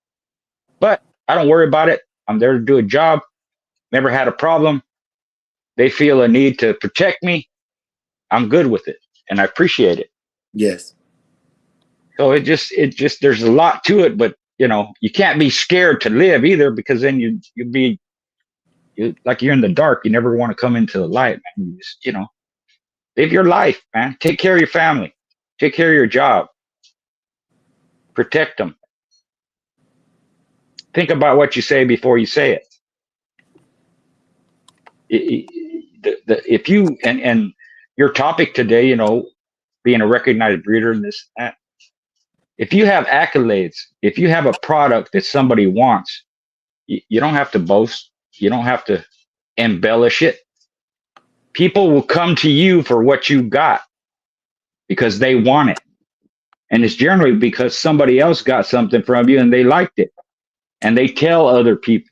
But I don't worry about it. I'm there to do a job. Never had a problem. They feel a need to protect me. I'm good with it, and I appreciate it. Yes. So it just there's a lot to it, but you can't be scared to live either, because then you'll be like you're in the dark. You never want to come into the light, man. You just, live your life, man. Take care of your family. Take care of your job. Protect them. Think about what you say before you say it. If you and your topic today, being a recognized breeder and this and that, if you have accolades, if you have a product that somebody wants, you don't have to boast. You don't have to embellish it. People will come to you for what you got because they want it. And it's generally because somebody else got something from you and they liked it. And they tell other people,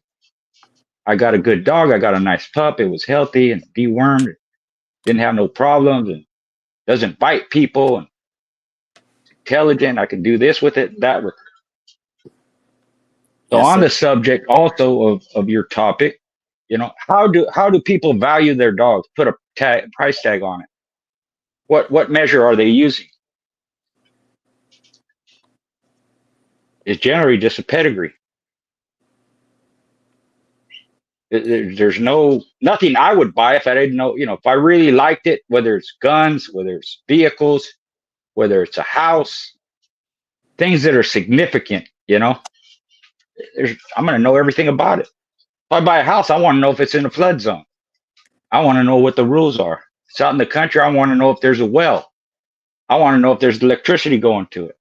I got a good dog. I got a nice pup. It was healthy and dewormed. Didn't have no problems and doesn't bite people. And it's intelligent. I can do this with it, that with it. So Yes, on sir. the subject also of your topic, how do people value their dogs? Put a price tag on it. What measure are they using? It's generally just a pedigree. There's nothing I would buy if I didn't know, if I really liked it, whether it's guns, whether it's vehicles, whether it's a house, things that are significant, I'm going to know everything about it. If I buy a house, I want to know if it's in a flood zone. I want to know what the rules are. If it's out in the country, I want to know if there's a well. I want to know if there's electricity going to it.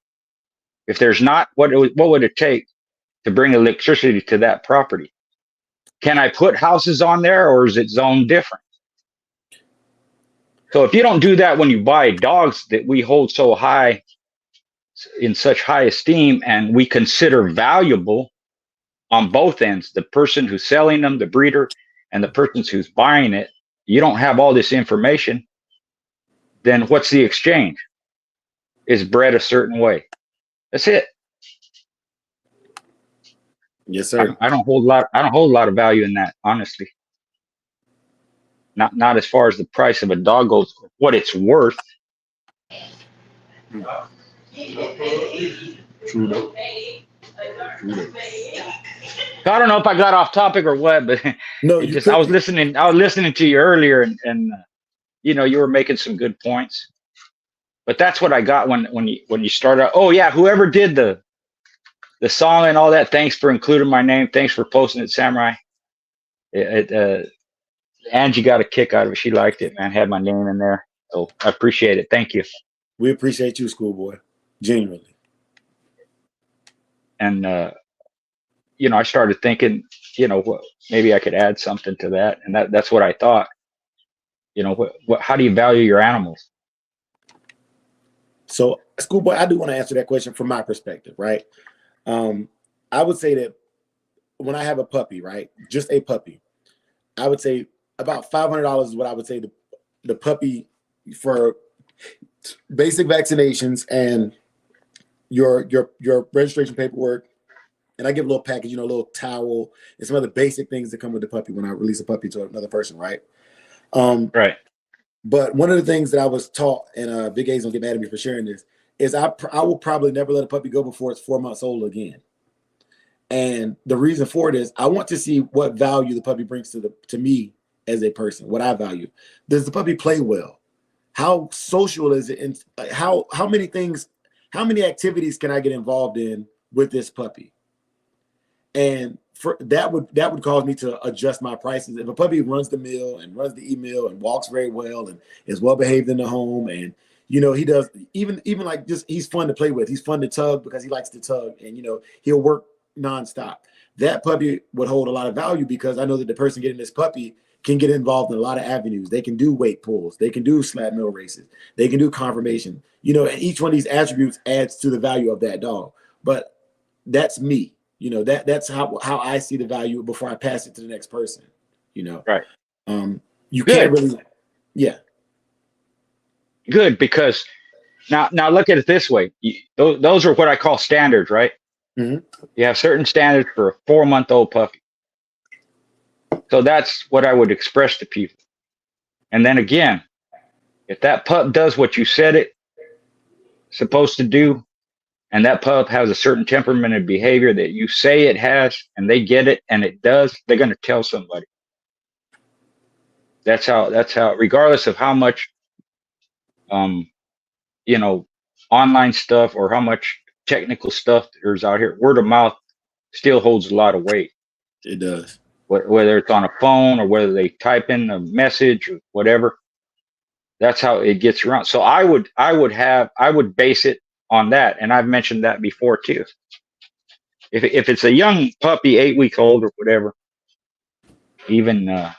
If there's not, what would it take to bring electricity to that property? Can I put houses on there, or is it zoned different? So if you don't do that when you buy dogs that we hold so high, in such high esteem, and we consider valuable on both ends, the person who's selling them, the breeder, and the person who's buying it, you don't have all this information, then what's the exchange? Is bred a certain way. That's it. Yes, sir. I don't hold a lot of value in that, honestly. Not as far as the price of a dog goes, what it's worth. True though. So I don't know if I got off topic or what, but No, I was listening to you earlier, and you were making some good points. But that's what I got when you started out. Oh yeah, whoever did the song and all that, thanks for including my name. Thanks for posting it, Samurai. Angie got a kick out of it. She liked it, man. Had my name in there. So I appreciate it. Thank you. We appreciate you, schoolboy. Genuinely. And I started thinking, maybe I could add something to that. And that's what I thought. How do you value your animals? So, schoolboy, I do want to answer that question from my perspective, right? I would say that when I have a puppy, right, just a puppy, I would say about $500 is what I would say the puppy for basic vaccinations and your registration paperwork. And I give a little package, a little towel and some other basic things that come with the puppy when I release a puppy to another person, right? Right. But one of the things that I was taught, and Big A's gonna get mad at me for sharing this, is I will probably never let a puppy go before it's 4 months old again. And the reason for it is I want to see what value the puppy brings to me as a person, what I value. Does the puppy play well? How social is it? And how many things, how many activities can I get involved in with this puppy? And for that would cause me to adjust my prices. If a puppy runs the mill and runs the email and walks very well and is well behaved in the home, and he does even like just he's fun to play with. He's fun to tug because he likes to tug, and he'll work nonstop. That puppy would hold a lot of value because I know that the person getting this puppy can get involved in a lot of avenues. They can do weight pulls, they can do slab mill races, they can do confirmation. And each one of these attributes adds to the value of that dog. But that's me. That's how I see the value before I pass it to the next person. Right. You Good. can't really, yeah. Good, because now look at it this way. Those are what I call standards, right? Mm-hmm. You have certain standards for a 4-month-old puppy. So that's what I would express to people. And then again, if that pup does what you said it's supposed to do, and that pup has a certain temperament and behavior that you say it has, and they get it and it does, they're going to tell somebody. That's how, regardless of how much, online stuff or how much technical stuff there's out here, word of mouth still holds a lot of weight. It does. Whether it's on a phone or whether they type in a message or whatever, that's how it gets around. So I would base it on that. And I've mentioned that before too. If it's a young puppy, 8 weeks old or whatever, even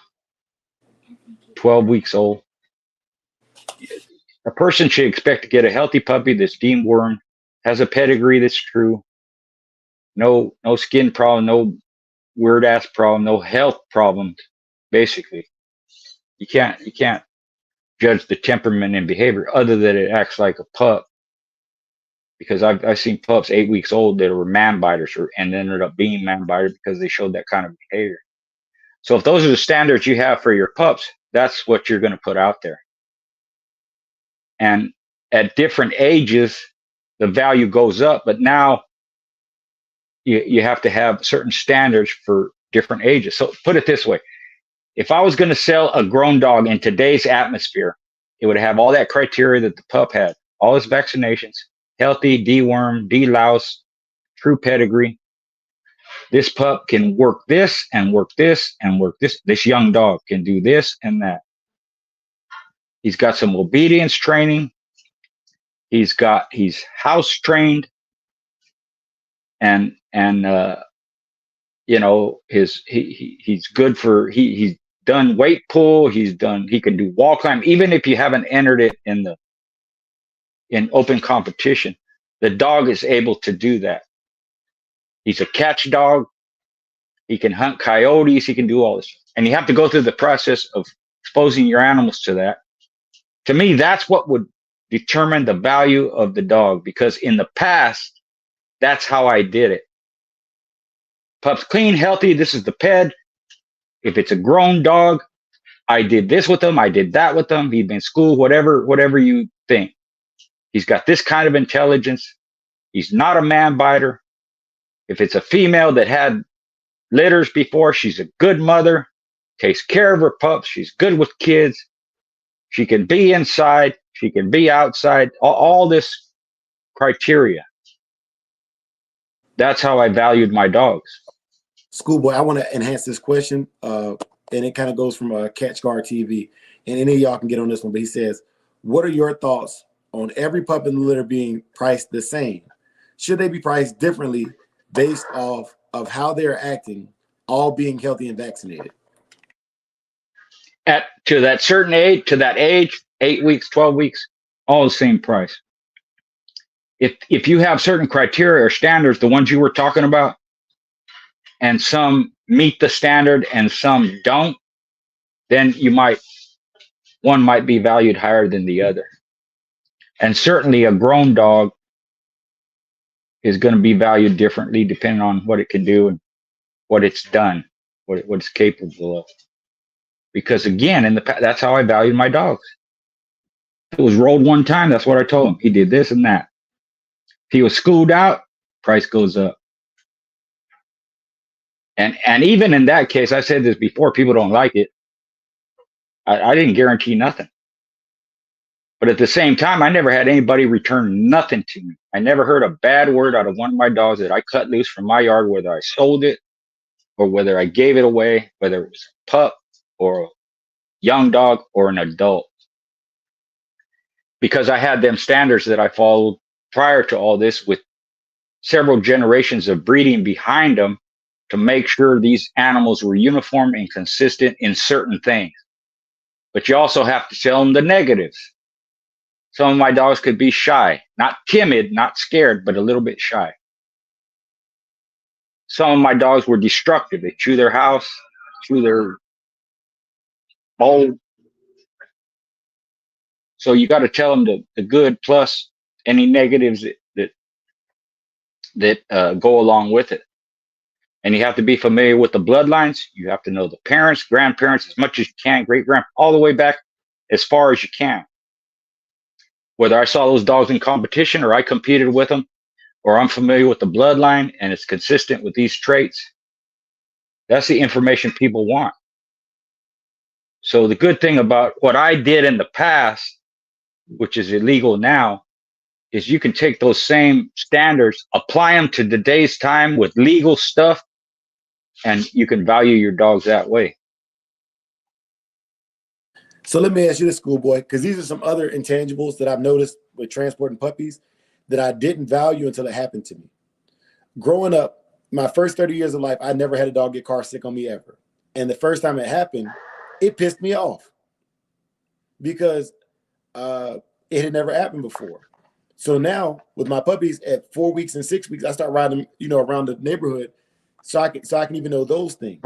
12 weeks old, a person should expect to get a healthy puppy that's dewormed, has a pedigree that's true, no skin problem, no weird ass problem, no health problems. Basically, you can't judge the temperament and behavior other than it acts like a pup. Because I've seen pups 8 weeks old that were man biters and ended up being man biters because they showed that kind of behavior. So if those are the standards you have for your pups, that's what you're going to put out there. And at different ages, the value goes up, but now you have to have certain standards for different ages. So put it this way. If I was going to sell a grown dog in today's atmosphere, it would have all that criteria that the pup had, all its vaccinations, healthy, dewormed, delouse, true pedigree. This pup can work this and work this and work this. This young dog can do this and that. He's got some obedience training. He's house trained, and he's good for he's done weight pull. He can do wall climb. Even if you haven't entered it in open competition, the dog is able to do that. He's a catch dog. He can hunt coyotes. He can do all this. And you have to go through the process of exposing your animals to that. To me, that's what would determine the value of the dog, because in the past, that's how I did it. Pup's clean, healthy. This is the ped. If it's a grown dog, I did this with him. I did that with him. He'd been in school, whatever you think. He's got this kind of intelligence. He's not a man biter. If it's a female that had litters before, she's a good mother, takes care of her pups. She's good with kids. She can be inside. She can be outside. All this criteria. That's how I valued my dogs. Schoolboy, I want to enhance this question, and it kind of goes from Catch Guard TV, and any of y'all can get on this one. But he says, "What are your thoughts on every pup in the litter being priced the same? Should they be priced differently based off of how they're acting, all being healthy and vaccinated?" To that certain age, 8 weeks, 12 weeks, all the same price. If you have certain criteria or standards, the ones you were talking about, and some meet the standard and some don't, then one might be valued higher than the other. And certainly a grown dog is going to be valued differently depending on what it can do and what it's done, what it's capable of. Because again, in the past, that's how I valued my dogs. If it was rolled one time, that's what I told him. He did this and that. If he was schooled out, price goes up. And even in that case, I said this before, people don't like it. I didn't guarantee nothing. But at the same time, I never had anybody return nothing to me. I never heard a bad word out of one of my dogs that I cut loose from my yard, whether I sold it or whether I gave it away, whether it was a pup or a young dog or an adult. Because I had them standards that I followed prior to all this with several generations of breeding behind them to make sure these animals were uniform and consistent in certain things. But you also have to tell them the negatives. Some of my dogs could be shy, not timid, not scared, but a little bit shy. Some of my dogs were destructive. They chew their house, chew their bowl. So you got to tell them the good plus any negatives that go along with it. And you have to be familiar with the bloodlines. You have to know the parents, grandparents, as much as you can, great grand, all the way back as far as you can. Whether I saw those dogs in competition or I competed with them, or I'm familiar with the bloodline and it's consistent with these traits, that's the information people want. So the good thing about what I did in the past, which is illegal now, is you can take those same standards, apply them to today's time with legal stuff, and you can value your dogs that way. So let me ask you this, schoolboy, because these are some other intangibles that I've noticed with transporting puppies that I didn't value until it happened to me. Growing up, my first 30 years of life, I never had a dog get car sick on me ever. And the first time it happened, it pissed me off because it had never happened before. So now with my puppies at 4 weeks and 6 weeks, I start riding, around the neighborhood so I can even know those things,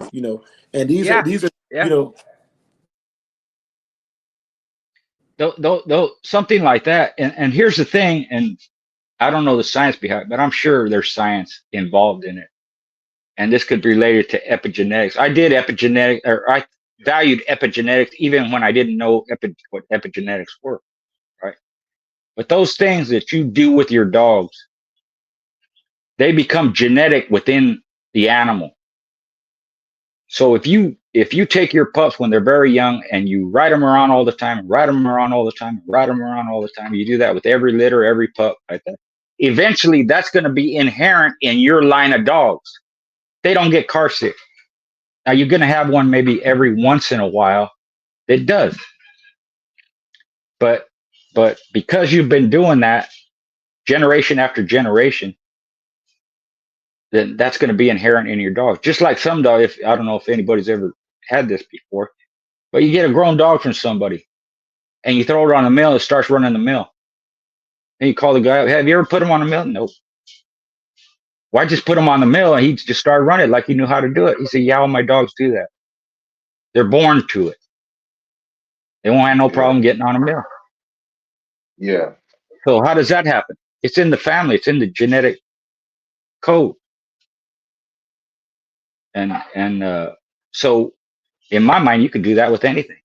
and these are, Though something like that. And here's the thing, and I don't know the science behind it, but I'm sure there's science involved in it. And this could be related to epigenetics. I did epigenetic, or I valued epigenetics even when I didn't know what epigenetics were, right? But those things that you do with your dogs, they become genetic within the animal. So if you take your pups when they're very young and you ride them around all the time, ride them around all the time, ride them around all the time, you do that with every litter, every pup like that. Eventually, that's going to be inherent in your line of dogs. They don't get car sick. Now you're going to have one maybe every once in a while that does. But because you've been doing that generation after generation, then that's going to be inherent in your dog. Just like some dog, I don't know if anybody's ever had this before, but you get a grown dog from somebody and you throw it on the mill, it starts running the mill. And you call the guy, have you ever put him on the mill? Nope. Why just put him on the mill? And he just started running like he knew how to do it. He said, yeah, all my dogs do that. They're born to it. They won't have no problem getting on a mill. Yeah. So how does that happen? It's in the family. It's in the genetic code. And so in my mind, you could do that with anything.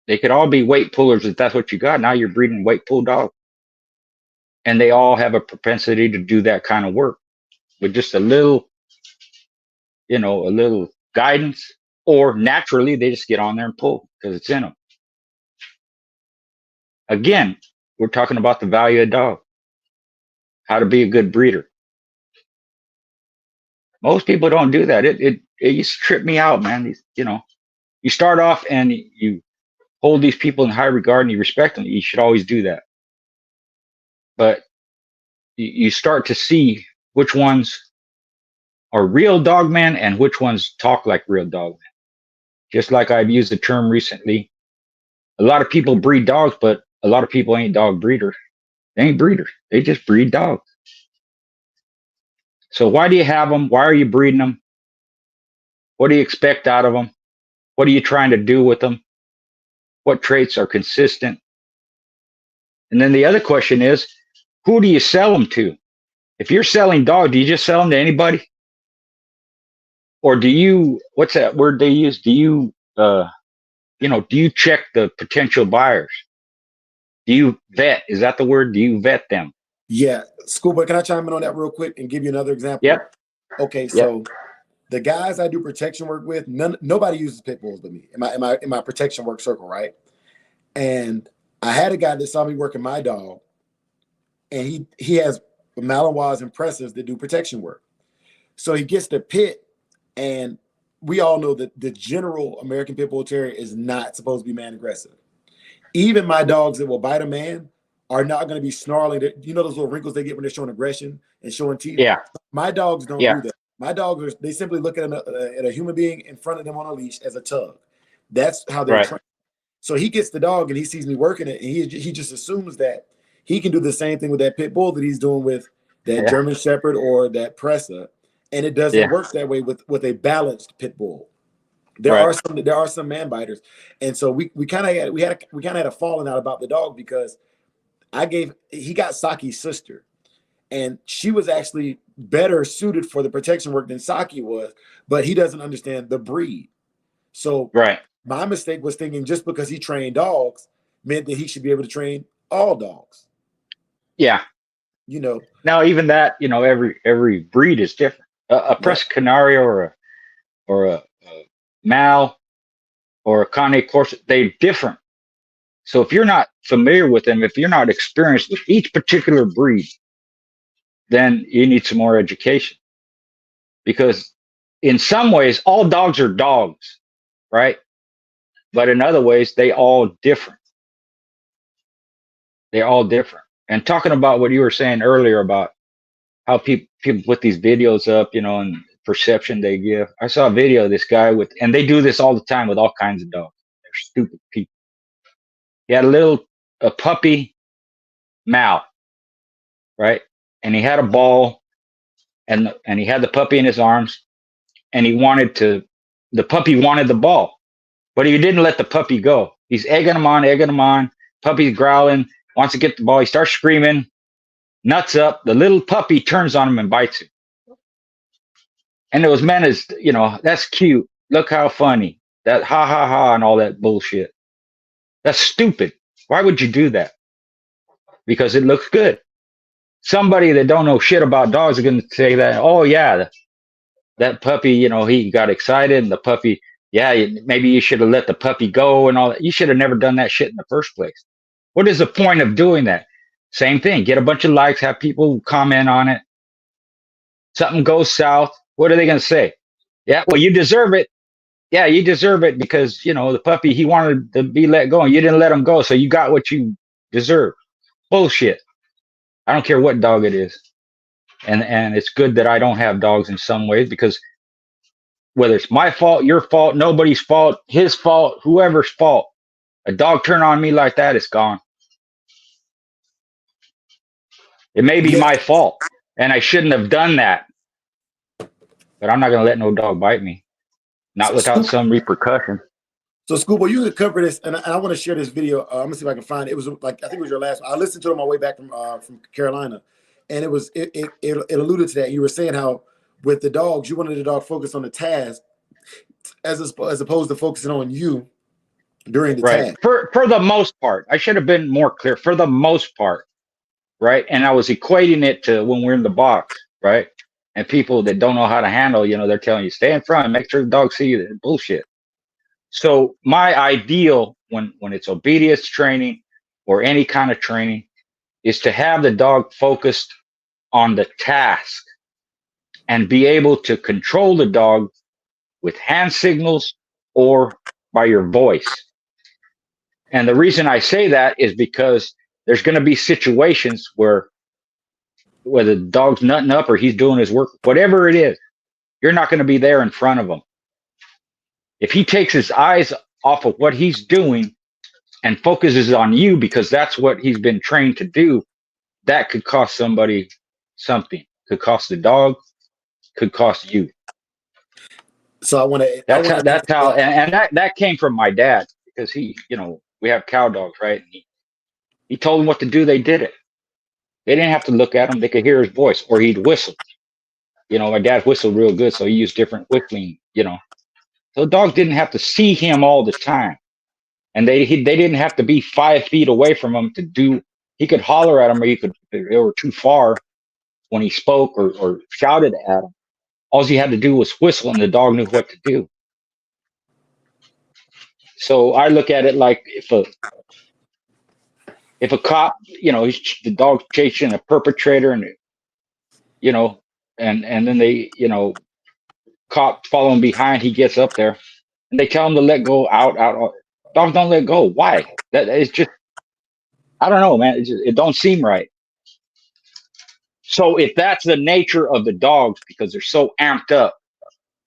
They could all be weight pullers if that's what you got. Now you're breeding weight pull dogs. And they all have a propensity to do that kind of work with just a little guidance, or naturally they just get on there and pull because it's in them. Again, we're talking about the value of a dog, how to be a good breeder. Most people don't do that. It used to trip me out, man. You start off and you hold these people in high regard and you respect them. You should always do that. But you start to see which ones are real dogmen and which ones talk like real dogmen. Just like I've used the term recently, a lot of people breed dogs, but a lot of people ain't dog breeders. They ain't breeders. They just breed dogs. So why do you have them? Why are you breeding them? What do you expect out of them? What are you trying to do with them? What traits are consistent? And then the other question is, who do you sell them to? If you're selling dogs, do you just sell them to anybody? Or do you, what's that word they use? Do you, do you check the potential buyers? Do you vet? Is that the word? Do you vet them? Yeah, Schoolboy, can I chime in on that real quick and give you another example? Yep. Okay, Yep. so the guys I do protection work with, nobody uses pit bulls but me in my protection work circle, right? And I had a guy that saw me working my dog, and he has Malinois and Pressers that do protection work. So he gets the pit, and we all know that the general American Pit Bull Terrier is not supposed to be man aggressive. Even my dogs that will bite a man are not going to be snarling. You know those little wrinkles they get when they're showing aggression and showing teeth? Yeah. My dogs don't Yeah. do that. My dogs, they simply look at a human being in front of them on a leash as a tug. That's how they're Right. trained. So he gets the dog and he sees me working it, and he just assumes that he can do the same thing with that pit bull that he's doing with that Yeah. German Shepherd or that Pressa, and it doesn't Yeah. work that way with a balanced pit bull. There Right. are some man biters, and so we kind of had a falling out about the dog because he got Saki's sister, and she was actually better suited for the protection work than Saki was, but he doesn't understand the breed. So Right. my mistake was thinking just because he trained dogs meant that he should be able to train all dogs. Yeah. You know. Now, even that, you know, every breed is different. A Press Canario or a Mal or a Cane Corso, they're different. So if you're not familiar with them, if you're not experienced with each particular breed, then you need some more education. Because in some ways, all dogs are dogs, right? But in other ways, they all different. They're all different. And talking about what you were saying earlier about how people put these videos up, you know, and perception they give. I saw a video of this guy and they do this all the time with all kinds of dogs. They're stupid people. He had a puppy Mal, right? And he had a ball, and he had the puppy in his arms, and the puppy wanted the ball, but he didn't let the puppy go. He's egging him on. Puppy's growling, wants to get the ball. He starts screaming, nuts up. The little puppy turns on him and bites him. And it was meant as, you know, that's cute. Look how funny. That ha ha ha and all that bullshit. That's stupid. Why would you do that? Because it looks good. Somebody that don't know shit about dogs are going to say that, oh yeah, that puppy, you know, he got excited and the puppy, yeah, maybe you should have let the puppy go and all that. You should have never done that shit in the first place. What is the point of doing that? Same thing. Get a bunch of likes, have people comment on it. Something goes south. What are they going to say? Yeah, well, you deserve it. Yeah, you deserve it because, you know, the puppy, he wanted to be let go and you didn't let him go. So you got what you deserve. Bullshit. I don't care what dog it is. And it's good that I don't have dogs in some ways, because whether it's my fault, your fault, nobody's fault, his fault, whoever's fault, a dog turn on me like that, it's gone. It may be my fault and I shouldn't have done that, but I'm not going to let no dog bite me. Not without some repercussion. So, Schoolboy, you could cover this, and I want to share this video. I'm gonna see if I can find it. It was like, I think it was your last one. I listened to it on my way back from Carolina, and it alluded to that. You were saying how with the dogs, you wanted the dog focused on the task as opposed to focusing on you during the task. For the most part, I should have been more clear. For the most part, right? And I was equating it to when we're in the box, right? And people that don't know how to handle, you know, they're telling you stay in front, make sure the dog see you. Bullshit. So my ideal when it's obedience training or any kind of training is to have the dog focused on the task and be able to control the dog with hand signals or by your voice. And the reason I say that is because there's going to be situations where the dog's nutting up or he's doing his work, whatever it is, you're not going to be there in front of him. If he takes his eyes off of what he's doing and focuses on you because that's what he's been trained to do, that could cost somebody something. Could cost the dog, could cost you. So I want to. That's how, and that came from my dad, because he, you know, we have cow dogs, right? And he told them what to do. They did it. They didn't have to look at him. They could hear his voice, or he'd whistle. You know, my dad whistled real good, so he used different whistling, you know. So the dog didn't have to see him all the time. And they didn't have to be 5 feet away from him to do He could holler at them, or they were too far when he spoke or shouted at them. All he had to do was whistle, and the dog knew what to do. So I look at it like if a cop, the dog chasing a perpetrator, and and then they, cop following behind, he gets up there, and they tell him to let go. Out. Dogs don't let go. Why? That is just, I don't know, man. It don't seem right. So if that's the nature of the dogs, because they're so amped up,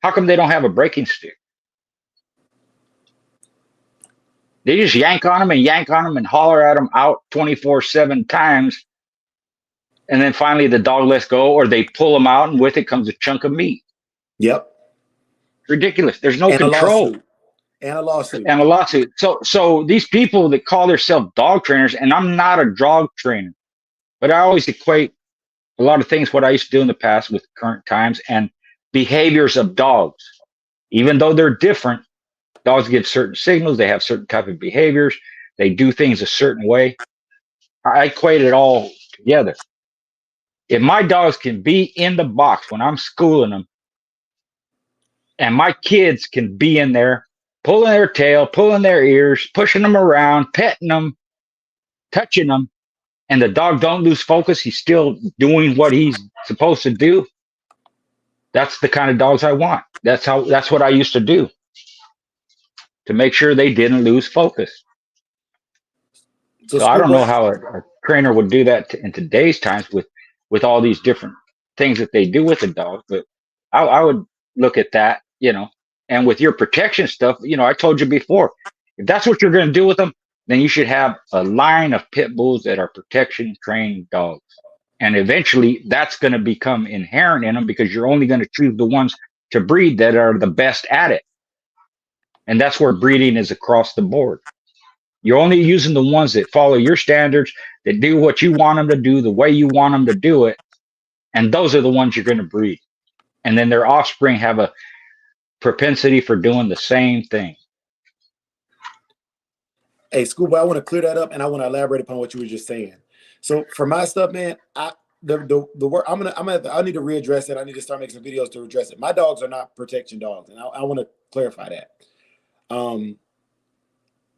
how come they don't have a breaking stick? They just yank on them and holler at them out 24/7 times. And then finally the dog lets go, or they pull them out, and with it comes a chunk of meat. Yep. Ridiculous. There's no And control. A lawsuit. And a lawsuit. So these people that call themselves dog trainers, and I'm not a dog trainer, but I always equate a lot of things, what I used to do in the past with current times and behaviors of dogs. Even though they're different, dogs give certain signals. They have certain type of behaviors. They do things a certain way. I equate it all together. If my dogs can be in the box when I'm schooling them, and my kids can be in there pulling their tail, pulling their ears, pushing them around, petting them, touching them, and the dog don't lose focus, he's still doing what he's supposed to do, that's the kind of dogs I want. That's what I used to do to make sure they didn't lose focus. So I don't know how a trainer would do that in today's times with all these different things that they do with the dogs, but I would look at that, and with your protection stuff, I told you before, if that's what you're going to do with them, then you should have a line of pit bulls that are protection trained dogs. And eventually that's going to become inherent in them, because you're only going to choose the ones to breed that are the best at it. And that's where breeding is across the board. You're only using the ones that follow your standards, that do what you want them to do, the way you want them to do it. And those are the ones you're going to breed. And then their offspring have a propensity for doing the same thing. Hey, Schoolboy, I want to clear that up, and I want to elaborate upon what you were just saying. So for my stuff, man, the word I need to readdress it. I need to start making some videos to address it. My dogs are not protection dogs, and I want to clarify that.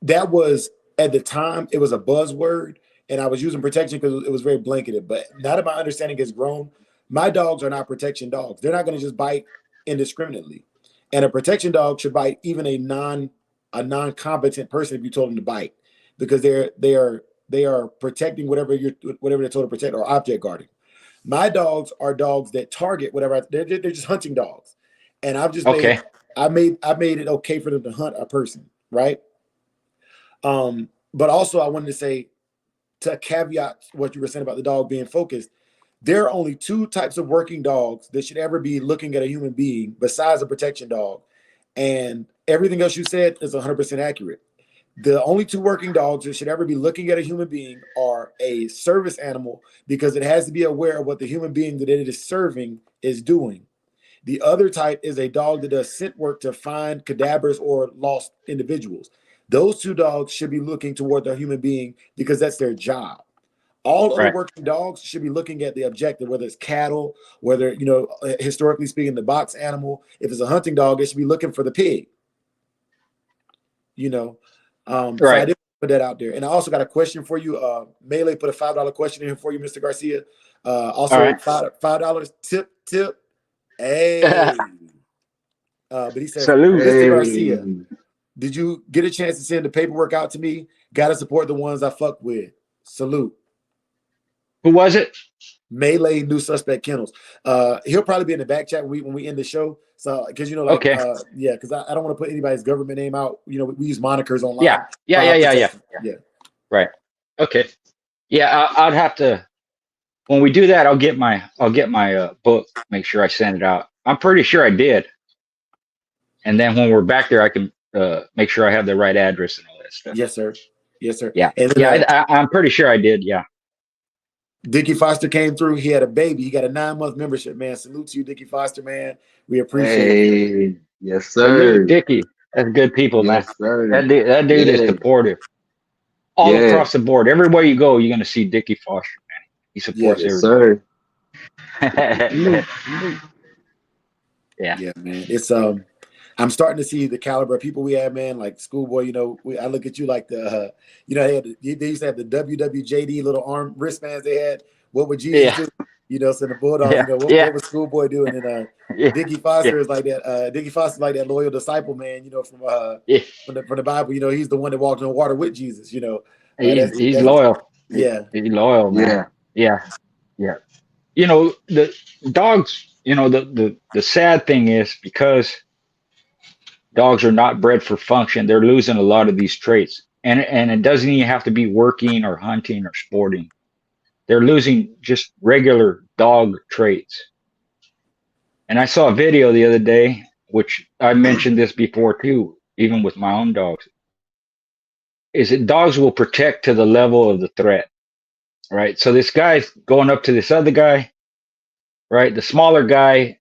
That was, at the time, it was a buzzword, and I was using protection because it was very blanketed. But now that my understanding has grown, my dogs are not protection dogs. They're not going to just bite indiscriminately. And a protection dog should bite even a non-competent person if you told them to bite, because they are protecting whatever they're told to protect, or object guarding. My dogs are dogs that target whatever. They're just hunting dogs, and I've just made it okay for them to hunt a person, right? But also I wanted to say, to caveat what you were saying about the dog being focused, there are only two types of working dogs that should ever be looking at a human being besides a protection dog. And everything else you said is 100% accurate. The only two working dogs that should ever be looking at a human being are a service animal, because it has to be aware of what the human being that it is serving is doing. The other type is a dog that does scent work to find cadavers or lost individuals. Those two dogs should be looking toward the human being because that's their job. All other working dogs should be looking at the objective, whether it's cattle, whether, historically speaking, the box animal. If it's a hunting dog, it should be looking for the pig. So I did put that out there. And I also got a question for you. Melee put a $5 question in here for you, Mr. Garcia. Also, $5 tip. Hey. But he says, Salute. Mr. Garcia, did you get a chance to send the paperwork out to me? Got to support the ones I fuck with. Salute. Who was it? Melee New Suspect Kennels. He'll probably be in the back chat when we end the show. So, because because I don't want to put anybody's government name out. We use monikers online. Yeah. Right. Okay. Yeah, I'd have to. When we do that, I'll get my book. Make sure I send it out. I'm pretty sure I did. And then when we're back there, I can make sure I have the right address and all that stuff. Yes, sir. Yeah. And then, I'm pretty sure I did. Yeah. Dickie Foster came through. He had a baby. He got a 9-month membership, man. Salute to you, Dickie Foster, man. We appreciate it. Yes, sir. Dickie. That's good people, man. Yes, sir. That dude is supportive. all Yeah, across the board. Everywhere you go, you're gonna see Dickie Foster. Man, he Yeah, supports yes, everybody. sir. Salute, salute. Yeah, yeah, man. It's I'm starting to see the caliber of people we have, man. Like Schoolboy, you know, I look at you like the, you know, they used to have the WWJD little arm wristbands they had. What would Jesus yeah, do? You know, so the Bulldogs, you yeah, know, yeah, what would Schoolboy do? And then yeah, Dickie yeah, Foster is like that. Dickie Foster is like that loyal disciple, man. You know, yeah. from the Bible. You know, he's the one that walked on water with Jesus. You know, He's that's loyal. yeah, He's loyal, man. Yeah, Yeah, yeah. You know, the dogs. You know, the sad thing is because dogs are not bred for function, they're losing a lot of these traits. And it doesn't even have to be working or hunting or sporting. They're losing just regular dog traits. And I saw a video the other day, which I mentioned this before too, even with my own dogs, is that dogs will protect to the level of the threat, right? So this guy's going up to this other guy, right? The smaller guy,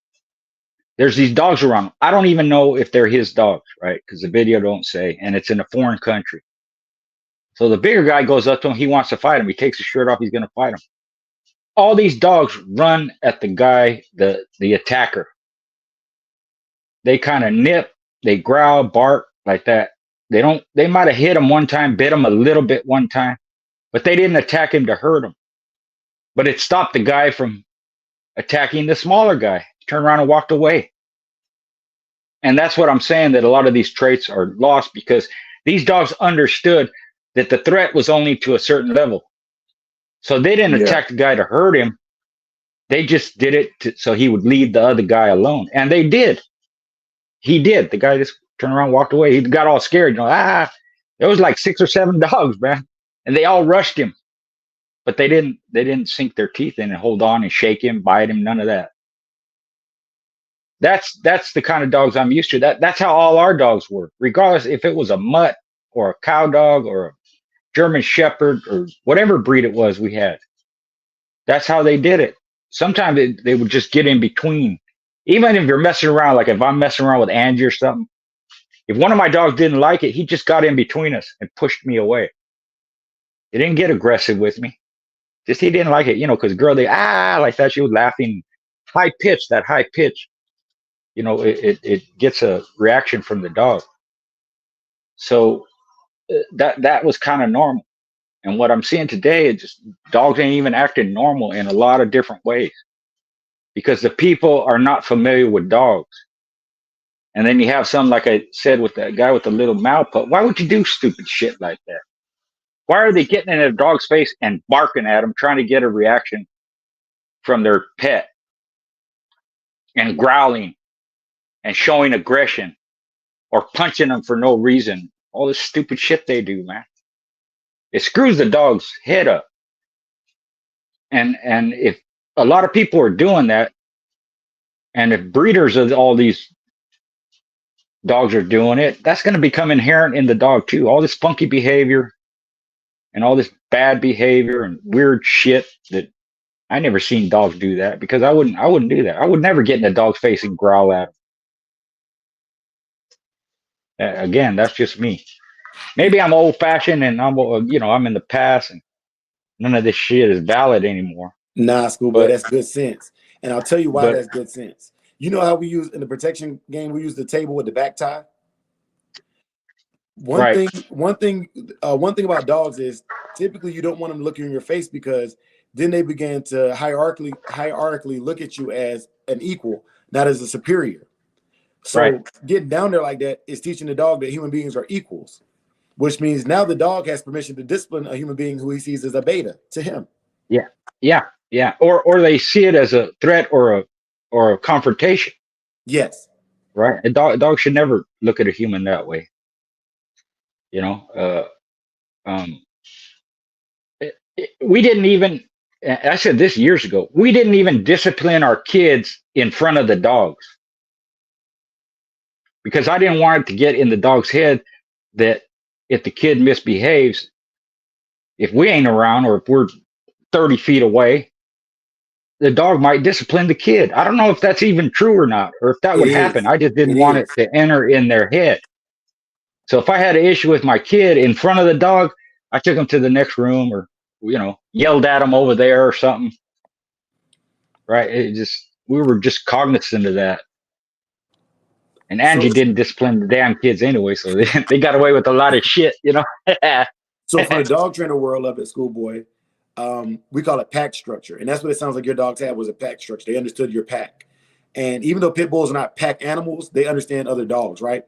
there's these dogs around. I don't even know if they're his dogs, right? Because the video don't say, and it's in a foreign country. So the bigger guy goes up to him. He wants to fight him. He takes his shirt off. He's going to fight him. All these dogs run at the guy, the attacker. They kind of nip, they growl, bark like that. They don't. They might have hit him one time, bit him a little bit one time, but they didn't attack him to hurt him. But it stopped the guy from attacking the smaller guy. Turned around and walked away. And that's what I'm saying, that a lot of these traits are lost because these dogs understood that the threat was only to a certain level. So they didn't yeah, attack the guy to hurt him. They just did it so he would leave the other guy alone. And they did. He did. The guy just turned around, walked away. He got all scared. You know, there was like 6 or 7 dogs, man. And they all rushed him. But they didn't sink their teeth in and hold on and shake him, bite him, none of that. That's the kind of dogs I'm used to. That's how all our dogs were. Regardless if it was a mutt or a cow dog or a German shepherd or whatever breed it was we had. That's how they did it. Sometimes they would just get in between. Even if you're messing around, like if I'm messing around with Angie or something, if one of my dogs didn't like it, he just got in between us and pushed me away. He didn't get aggressive with me. Just he didn't like it, you know, because girl, like that. She was laughing, high pitch, that high pitch. You know, it gets a reaction from the dog. So that was kind of normal. And what I'm seeing today is just dogs ain't even acting normal in a lot of different ways because the people are not familiar with dogs. And then you have some, like I said, with that guy with the little mouth pup. Why would you do stupid shit like that? Why are they getting in a dog's face and barking at him, trying to get a reaction from their pet and growling and showing aggression or punching them for no reason? All this stupid shit they do, man. It screws the dog's head up. And if a lot of people are doing that, and if breeders of all these dogs are doing it, that's going to become inherent in the dog too. All this funky behavior and all this bad behavior and weird shit that I never seen dogs do that because I wouldn't do that. I would never get in a dog's face and growl at him. Again, that's just me. Maybe I'm old fashioned and I'm in the past and none of this shit is valid anymore. nah, Schoolboy, But that's good sense. And I'll tell you why but that's good sense. You know how we use in the protection game, we use the table with the back tie. One right, thing, one thing about dogs is typically you don't want them looking in your face because then they begin to hierarchically look at you as an equal, not as a superior. So right. getting down there like that is teaching the dog that human beings are equals, which means now the dog has permission to discipline a human being who he sees as a beta to him. Yeah, yeah, yeah. Or they see it as a threat or a confrontation. Yes. Right. A dog should never look at a human that way. You know, we didn't even, I said this years ago, we didn't even discipline our kids in front of the dogs because I didn't want it to get in the dog's head that if the kid misbehaves, if we ain't around or if we're 30 feet away, the dog might discipline the kid. I don't know if that's even true or not, or if that It would is. happen. I just didn't It want is. it to enter in their head. So if I had an issue with my kid in front of the dog, I took him to the next room, or yelled at him over there or something. Right? We were just cognizant of that. And Angie So, didn't discipline the damn kids anyway, so they got away with a lot of shit, so for the dog trainer world up at Schoolboy, we call it pack structure, and that's what it sounds like your dogs had, was a pack structure. They understood your pack, and even though pit bulls are not pack animals, they understand other dogs, right?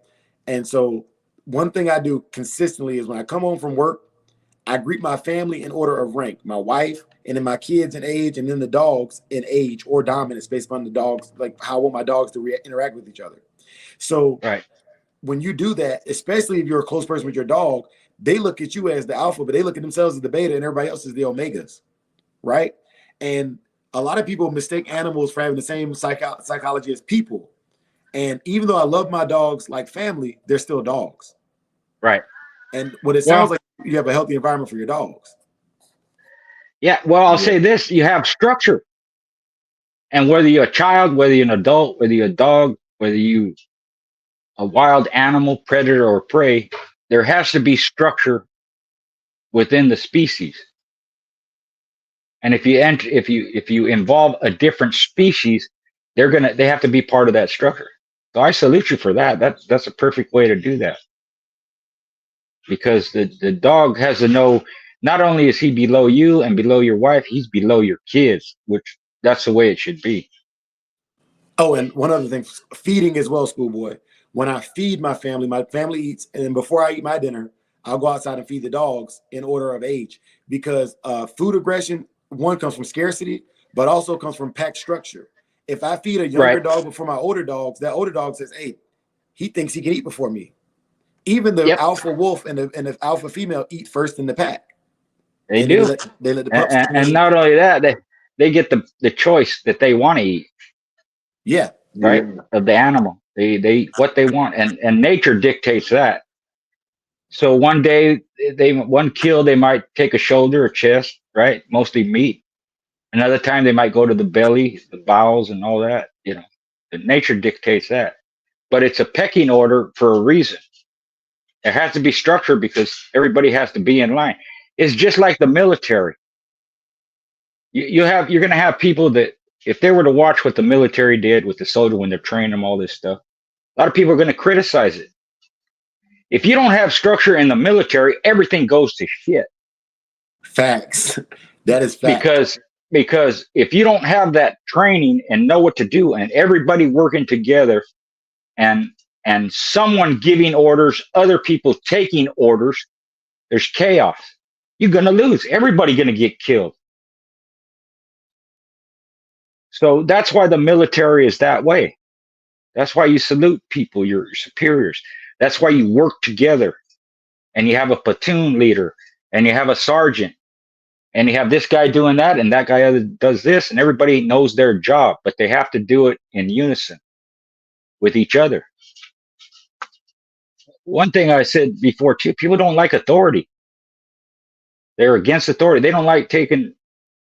And so one thing I do consistently is when I come home from work, I greet my family in order of rank, my wife, and then my kids in age, and then the dogs in age or dominance based on the dogs, like how I want my dogs to interact with each other. So Right. when you do that, especially if you're a close person with your dog, they look at you as the alpha, but they look at themselves as the beta, and everybody else is the omegas, right? And a lot of people mistake animals for having the same psychology as people. And even though I love my dogs like family, they're still dogs. Right. And what it Well, sounds like, you have a healthy environment for your dogs. yeah. Well, I'll say this: you have structure, and whether you're a child, whether you're an adult, whether you're a dog, whether you a wild animal, predator or prey, there has to be structure within the species. And if you involve a different species, they have to be part of that structure. So I salute you for that. That's a perfect way to do that. Because the dog has to know, not only is he below you and below your wife, he's below your kids, which that's the way it should be. Oh, and one other thing, feeding as well, Schoolboy. When I feed my family eats, and before I eat my dinner, I'll go outside and feed the dogs in order of age, because food aggression, one, comes from scarcity, but also comes from pack structure. If I feed a younger Right. dog before my older dogs, that older dog says, hey, he thinks he can eat before me. Even the Yep. alpha wolf and the alpha female eat first in the pack. They And do. They let the pups. And not only that, they get the choice that they want to eat. Yeah. Right. Of the animal. They what they want. And nature dictates that. So one day one kill, they might take a shoulder or chest, right? Mostly meat. Another time they might go to the belly, the bowels and all that, The nature dictates that. But it's a pecking order for a reason. There has to be structure because everybody has to be in line. It's just like the military. You're going to have people that, if they were to watch what the military did with the soldier when they're training them, all this stuff, a lot of people are going to criticize it. If you don't have structure in the military, everything goes to shit. Facts. That is fact. Because if you don't have that training and know what to do, and everybody working together, and someone giving orders, other people taking orders, there's chaos. You're going to lose. Everybody going to get killed. So that's why the military is that way. That's why you salute people, your superiors. That's why you work together, and you have a platoon leader, and you have a sergeant, and you have this guy doing that, and that guy does this, and everybody knows their job, but they have to do it in unison with each other. One thing I said before too, people don't like authority. They're against authority. They don't like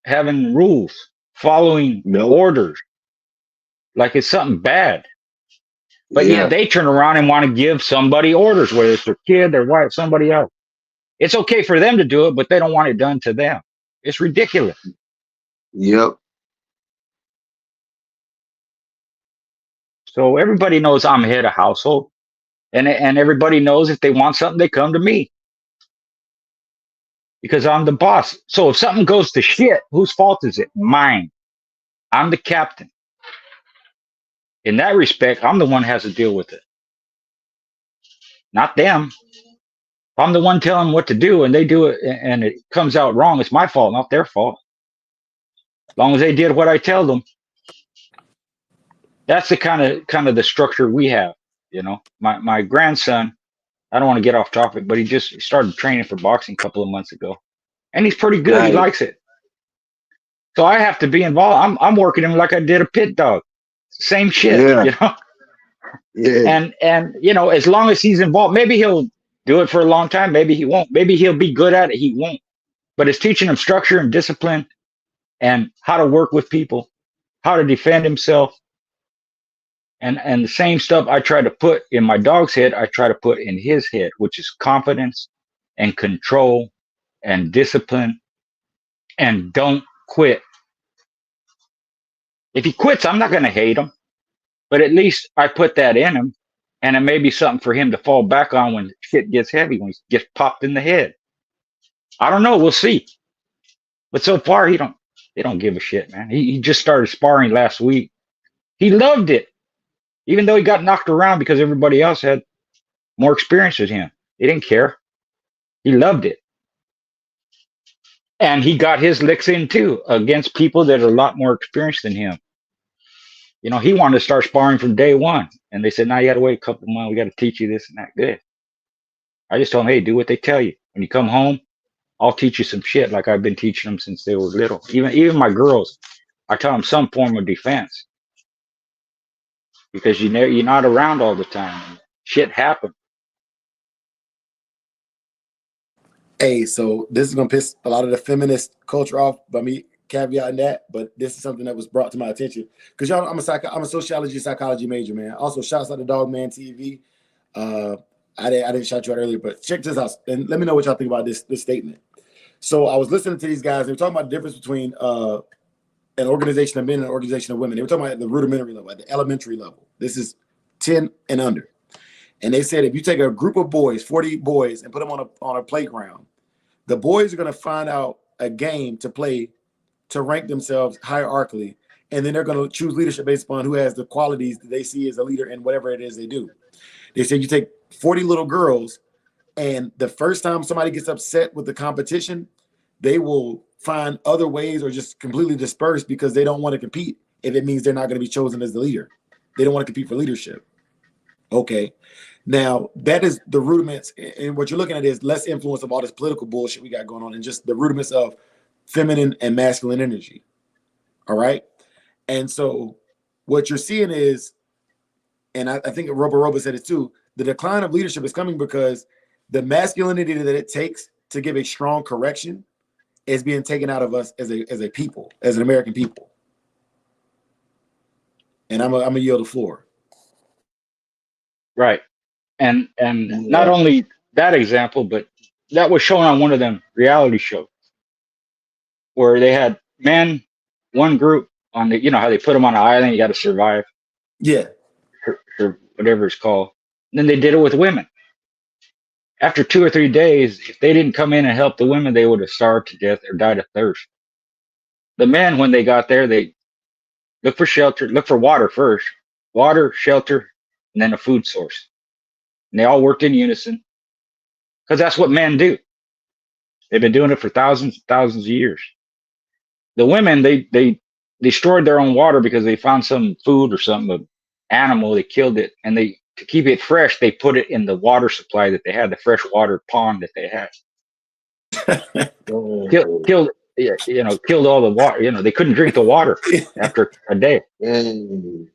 having rules, following orders, like it's something bad. But yet they turn around and want to give somebody orders, whether it's their kid, their wife, somebody else. It's okay for them to do it, but they don't want it done to them. It's ridiculous. Yep. So everybody knows I'm head of household, and everybody knows if they want something, they come to me because I'm the boss. So if something goes to shit, whose fault is it? Mine. I'm the captain. In that respect, I'm the one who has to deal with it, not them. If I'm the one telling them what to do and they do it and it comes out wrong, it's my fault, not their fault. As long as they did what I tell them. That's the kind of the structure we have. My grandson, I don't want to get off topic, but he just started training for boxing a couple of months ago, and he's pretty good. He likes it. So I have to be involved. I'm working him like I did a pit dog. Same shit, Yeah. Yeah. And as long as he's involved, maybe he'll do it for a long time. Maybe he won't. Maybe he'll be good at it. He won't. But it's teaching him structure and discipline and how to work with people, how to defend himself. And the same stuff I try to put in my dog's head, I try to put in his head, which is confidence and control and discipline and don't quit. If he quits, I'm not going to hate him, but at least I put that in him, and it may be something for him to fall back on when shit gets heavy, when he gets popped in the head. I don't know. We'll see. But so far, they don't give a shit, man. He just started sparring last week. He loved it, even though he got knocked around because everybody else had more experience than him. He didn't care. He loved it. And he got his licks in too against people that are a lot more experienced than him. You know, he wanted to start sparring from day one. And they said, "Now you got to wait a couple of months. We got to teach you this and that." Good. I just told him, "Hey, do what they tell you. When you come home, I'll teach you some shit like I've been teaching them since they were little." Even my girls, I tell them some form of defense because you're not around all the time. Shit happens. Hey, so this is gonna piss a lot of the feminist culture off by me caveating that, but this is something that was brought to my attention because y'all, I'm a sociology psychology major, man. Also, shouts out to Dog Man TV. I didn't shout you out earlier, but check this out and let me know what y'all think about this statement. So I was listening to these guys. They were talking about the difference between an organization of men and an organization of women. They were talking about at the rudimentary level, at the elementary level. This is 10 and under. And they said if you take a group of boys, 40 boys, and put them on a playground, the boys are going to find out a game to play to rank themselves hierarchically, and then they're going to choose leadership based upon who has the qualities that they see as a leader in whatever it is they do. They said you take 40 little girls, and the first time somebody gets upset with the competition, they will find other ways or just completely disperse because they don't want to compete if it means they're not going to be chosen as the leader. They don't want to compete for leadership. Okay. Now, that is the rudiments, and what you're looking at is less influence of all this political bullshit we got going on and just the rudiments of feminine and masculine energy. All right? And so what you're seeing is, and I think Robo said it too, the decline of leadership is coming because the masculinity that it takes to give a strong correction is being taken out of us as a people, as an American people. And I'm gonna yield the floor. Right. And not only that example, but that was shown on one of them reality shows where they had men, one group on the, you know how they put them on an island, you got to survive. Yeah. Or whatever it's called. And then they did it with women. After 2 or 3 days, if they didn't come in and help the women, they would have starved to death or died of thirst. The men, when they got there, they look for shelter, look for water first, water, shelter, and then a food source. And they all worked in unison because that's what men do. They've been doing it for thousands and thousands of years. The women, they destroyed their own water because they found some food or some animal, they killed it, and to keep it fresh, they put it in the water supply that they had, the fresh water pond that they had. Killed all the water. They couldn't drink the water after a day. And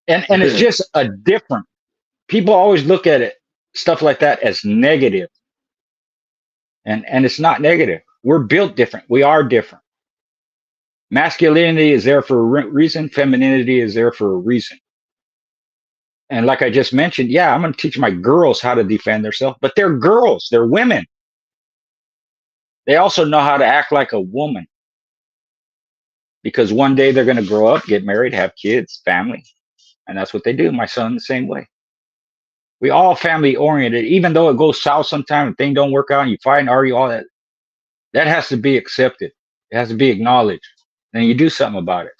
it's just a different. People always look at it, stuff like that, as negative. And it's not negative. We're built different. We are different. Masculinity is there for a reason. Femininity is there for a reason. And like I just mentioned, yeah, I'm going to teach my girls how to defend themselves, but they're girls. They're women. They also know how to act like a woman because one day they're going to grow up, get married, have kids, family. And that's what they do. My son, the same way. We all family oriented, even though it goes south sometimes and things don't work out and you fight and argue, all that. That has to be accepted. It has to be acknowledged. And you do something about it.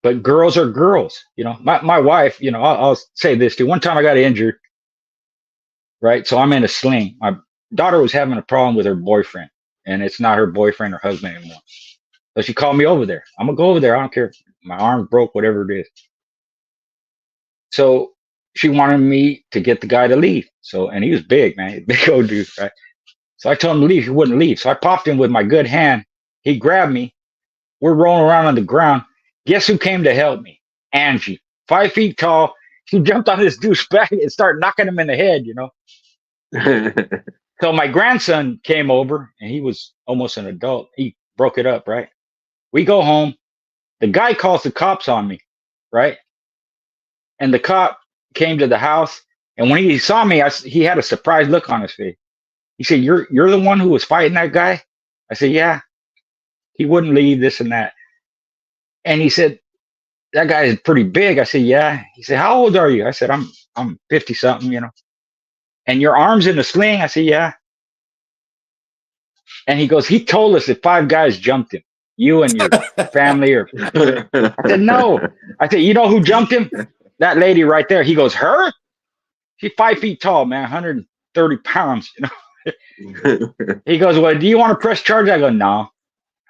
But girls are girls. My wife, I'll say this too. One time I got injured, right? So I'm in a sling. My daughter was having a problem with her boyfriend, and it's not her boyfriend or husband anymore. So she called me over there. I'm going to go over there. I don't care. My arm broke, whatever it is. So she wanted me to get the guy to leave. And he was big, man, big old dude, right? So I told him to leave. He wouldn't leave. So I popped him with my good hand. He grabbed me. We're rolling around on the ground. Guess who came to help me? Angie, 5 feet tall. She jumped on this dude's back and started knocking him in the head, So my grandson came over, and he was almost an adult. He broke it up, right? We go home. The guy calls the cops on me, right? And the cop came to the house, and when he saw me, he had a surprised look on his face. He said, you're the one who was fighting that guy? I said, yeah. He wouldn't leave, this and that. And he said, that guy is pretty big. I said, yeah. He said, how old are you? I said, I'm 50 something, you know. And your arm's in a sling? I said, yeah. And he goes, he told us that 5 guys jumped him, you and your family. Or I said, no. I said, you know who jumped him? That lady right there. He goes, her? She's 5 feet tall, man, 130 pounds. You know. He goes, well, do you want to press charges? I go, no,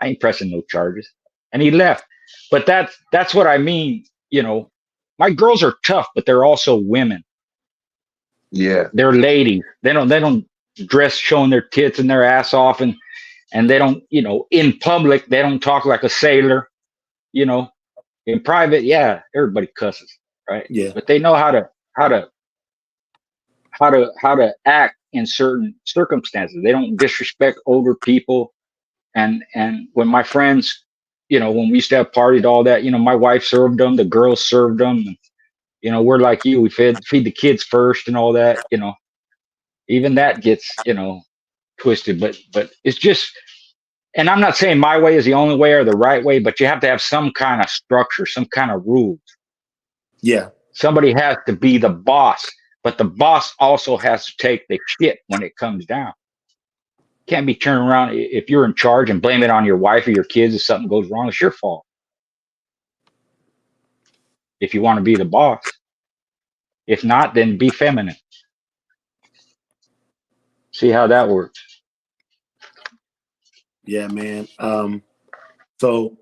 I ain't pressing no charges. And he left. But that's what I mean. You know, my girls are tough, but they're also women. Yeah. They're ladies. They don't dress showing their tits and their ass off, and they don't, you know, in public they don't talk like a sailor. You know, in private, yeah, everybody cusses, right? Yeah. But they know how to act in certain circumstances. They don't disrespect older people. And when my friends, you know, when we used to have parties, all that, you know, my wife served them, the girls served them. And, you know, we're like you, we feed the kids first and all that, you know. Even that gets, you know, twisted. But it's just, and I'm not saying my way is the only way or the right way, but you have to have some kind of structure, some kind of rules. Yeah. Somebody has to be the boss, but the boss also has to take the shit when it comes down. Can't be turning around if you're in charge and blame it on your wife or your kids if something goes wrong. It's your fault. If you want to be the boss. If not, then be feminine. See how that works. Yeah, man. So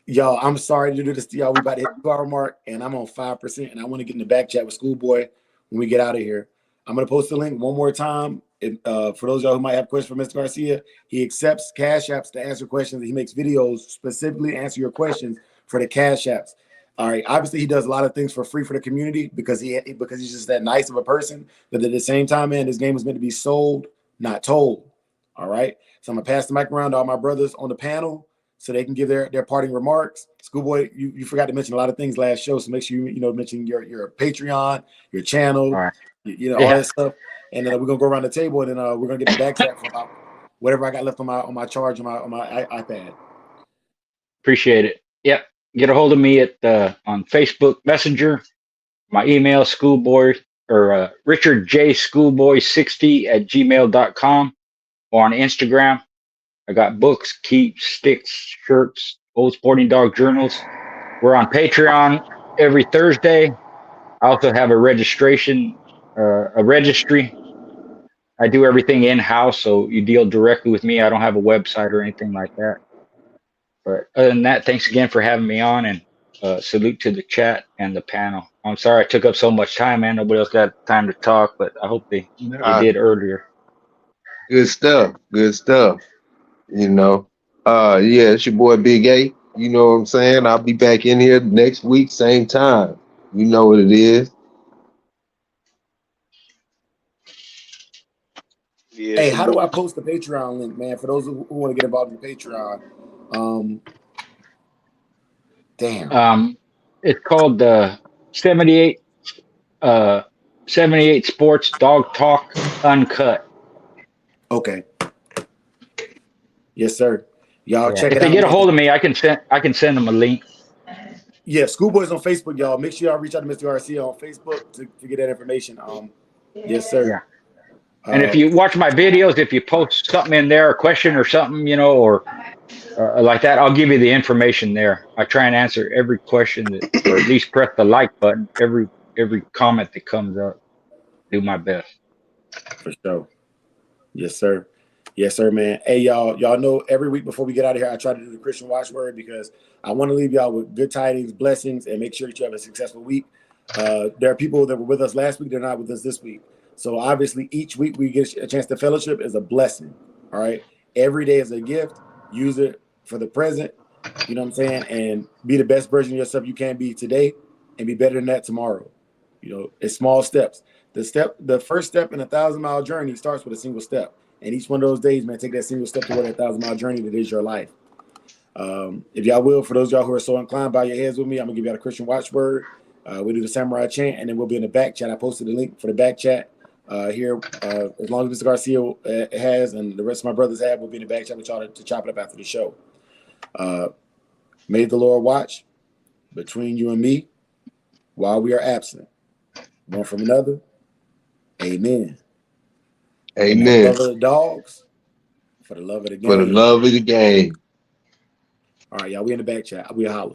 y'all, I'm sorry to do this to y'all. We about to hit the 2-hour mark, and I'm on 5%, and I want to get in the back chat with Schoolboy when we get out of here. I'm gonna post the link one more time. For those of y'all who might have questions for Mr. Garcia, he accepts Cash Apps to answer questions. He makes videos specifically to answer your questions for the Cash Apps. All right. Obviously, he does a lot of things for free for the community because he's just that nice of a person. But at the same time, man, this game is meant to be sold, not told. All right. So I'm gonna pass the mic around to all my brothers on the panel so they can give their parting remarks. Schoolboy, you forgot to mention a lot of things last show, so make sure you mention your Patreon, your channel, All right. all that stuff. And then we're gonna go around the table, and then we're gonna get the back chat for about whatever I got left on my charge on my iPad. Appreciate it. Yep. Get a hold of me at on Facebook Messenger. My email schoolboy or Richard J Schoolboy60@gmail.com, or on Instagram. I got books, keeps, sticks, shirts, old sporting dog journals. We're on Patreon every Thursday. I also have a registry. I do everything in-house, so you deal directly with me. I don't have a website or anything like that. But other than that, thanks again for having me on, and salute to the chat and the panel. I'm sorry I took up so much time, man. Nobody else got time to talk, but I hope they did earlier. Good stuff. Good stuff. You know. Yeah, it's your boy Big A. You know what I'm saying? I'll be back in here next week, same time. You know what it is. Yeah, Hey, how do I post the Patreon link, man? For those who want to get involved in the Patreon. Damn. It's called the 78 Sports Dog Talk Uncut. Okay. Yes, sir. Y'all check it out. If they get a hold of me, I can send them a link. Yeah, Schoolboy's on Facebook, y'all. Make sure y'all reach out to Mr. Garcia on Facebook to get that information. Yes, sir. Yeah. And if you watch my videos, if you post something in there, a question or something, or like that, I'll give you the information there. I try and answer every question or at least press the like button. Every comment that comes up, do my best. For sure. Yes, sir. Yes, sir, man. Hey, y'all know every week before we get out of here, I try to do the Christian watchword because I want to leave y'all with good tidings, blessings, and make sure that you have a successful week. There are people that were with us last week. They're not with us this week. So obviously each week we get a chance to fellowship is a blessing. All right. Every day is a gift. Use it for the present. You know what I'm saying? And be the best version of yourself you can be today and be better than that tomorrow. It's small steps. The first step in a 1,000-mile journey starts with a single step. And each one of those days, man, take that single step toward that 1,000-mile journey that is your life. If y'all will, for those of y'all who are so inclined, bow your heads with me. I'm going to give y'all a Christian watchword. We do the samurai chant, and then we'll be in the back chat. I posted the link for the back chat here. As long as Mr. Garcia has and the rest of my brothers have, we'll be in the back chat with y'all to chop it up after the show. May the Lord watch between you and me while we are absent, one from another. Amen. Amen. For the love of the dogs, for the love of the game. For the love of the game. All right, y'all. We in the back chat. We holler.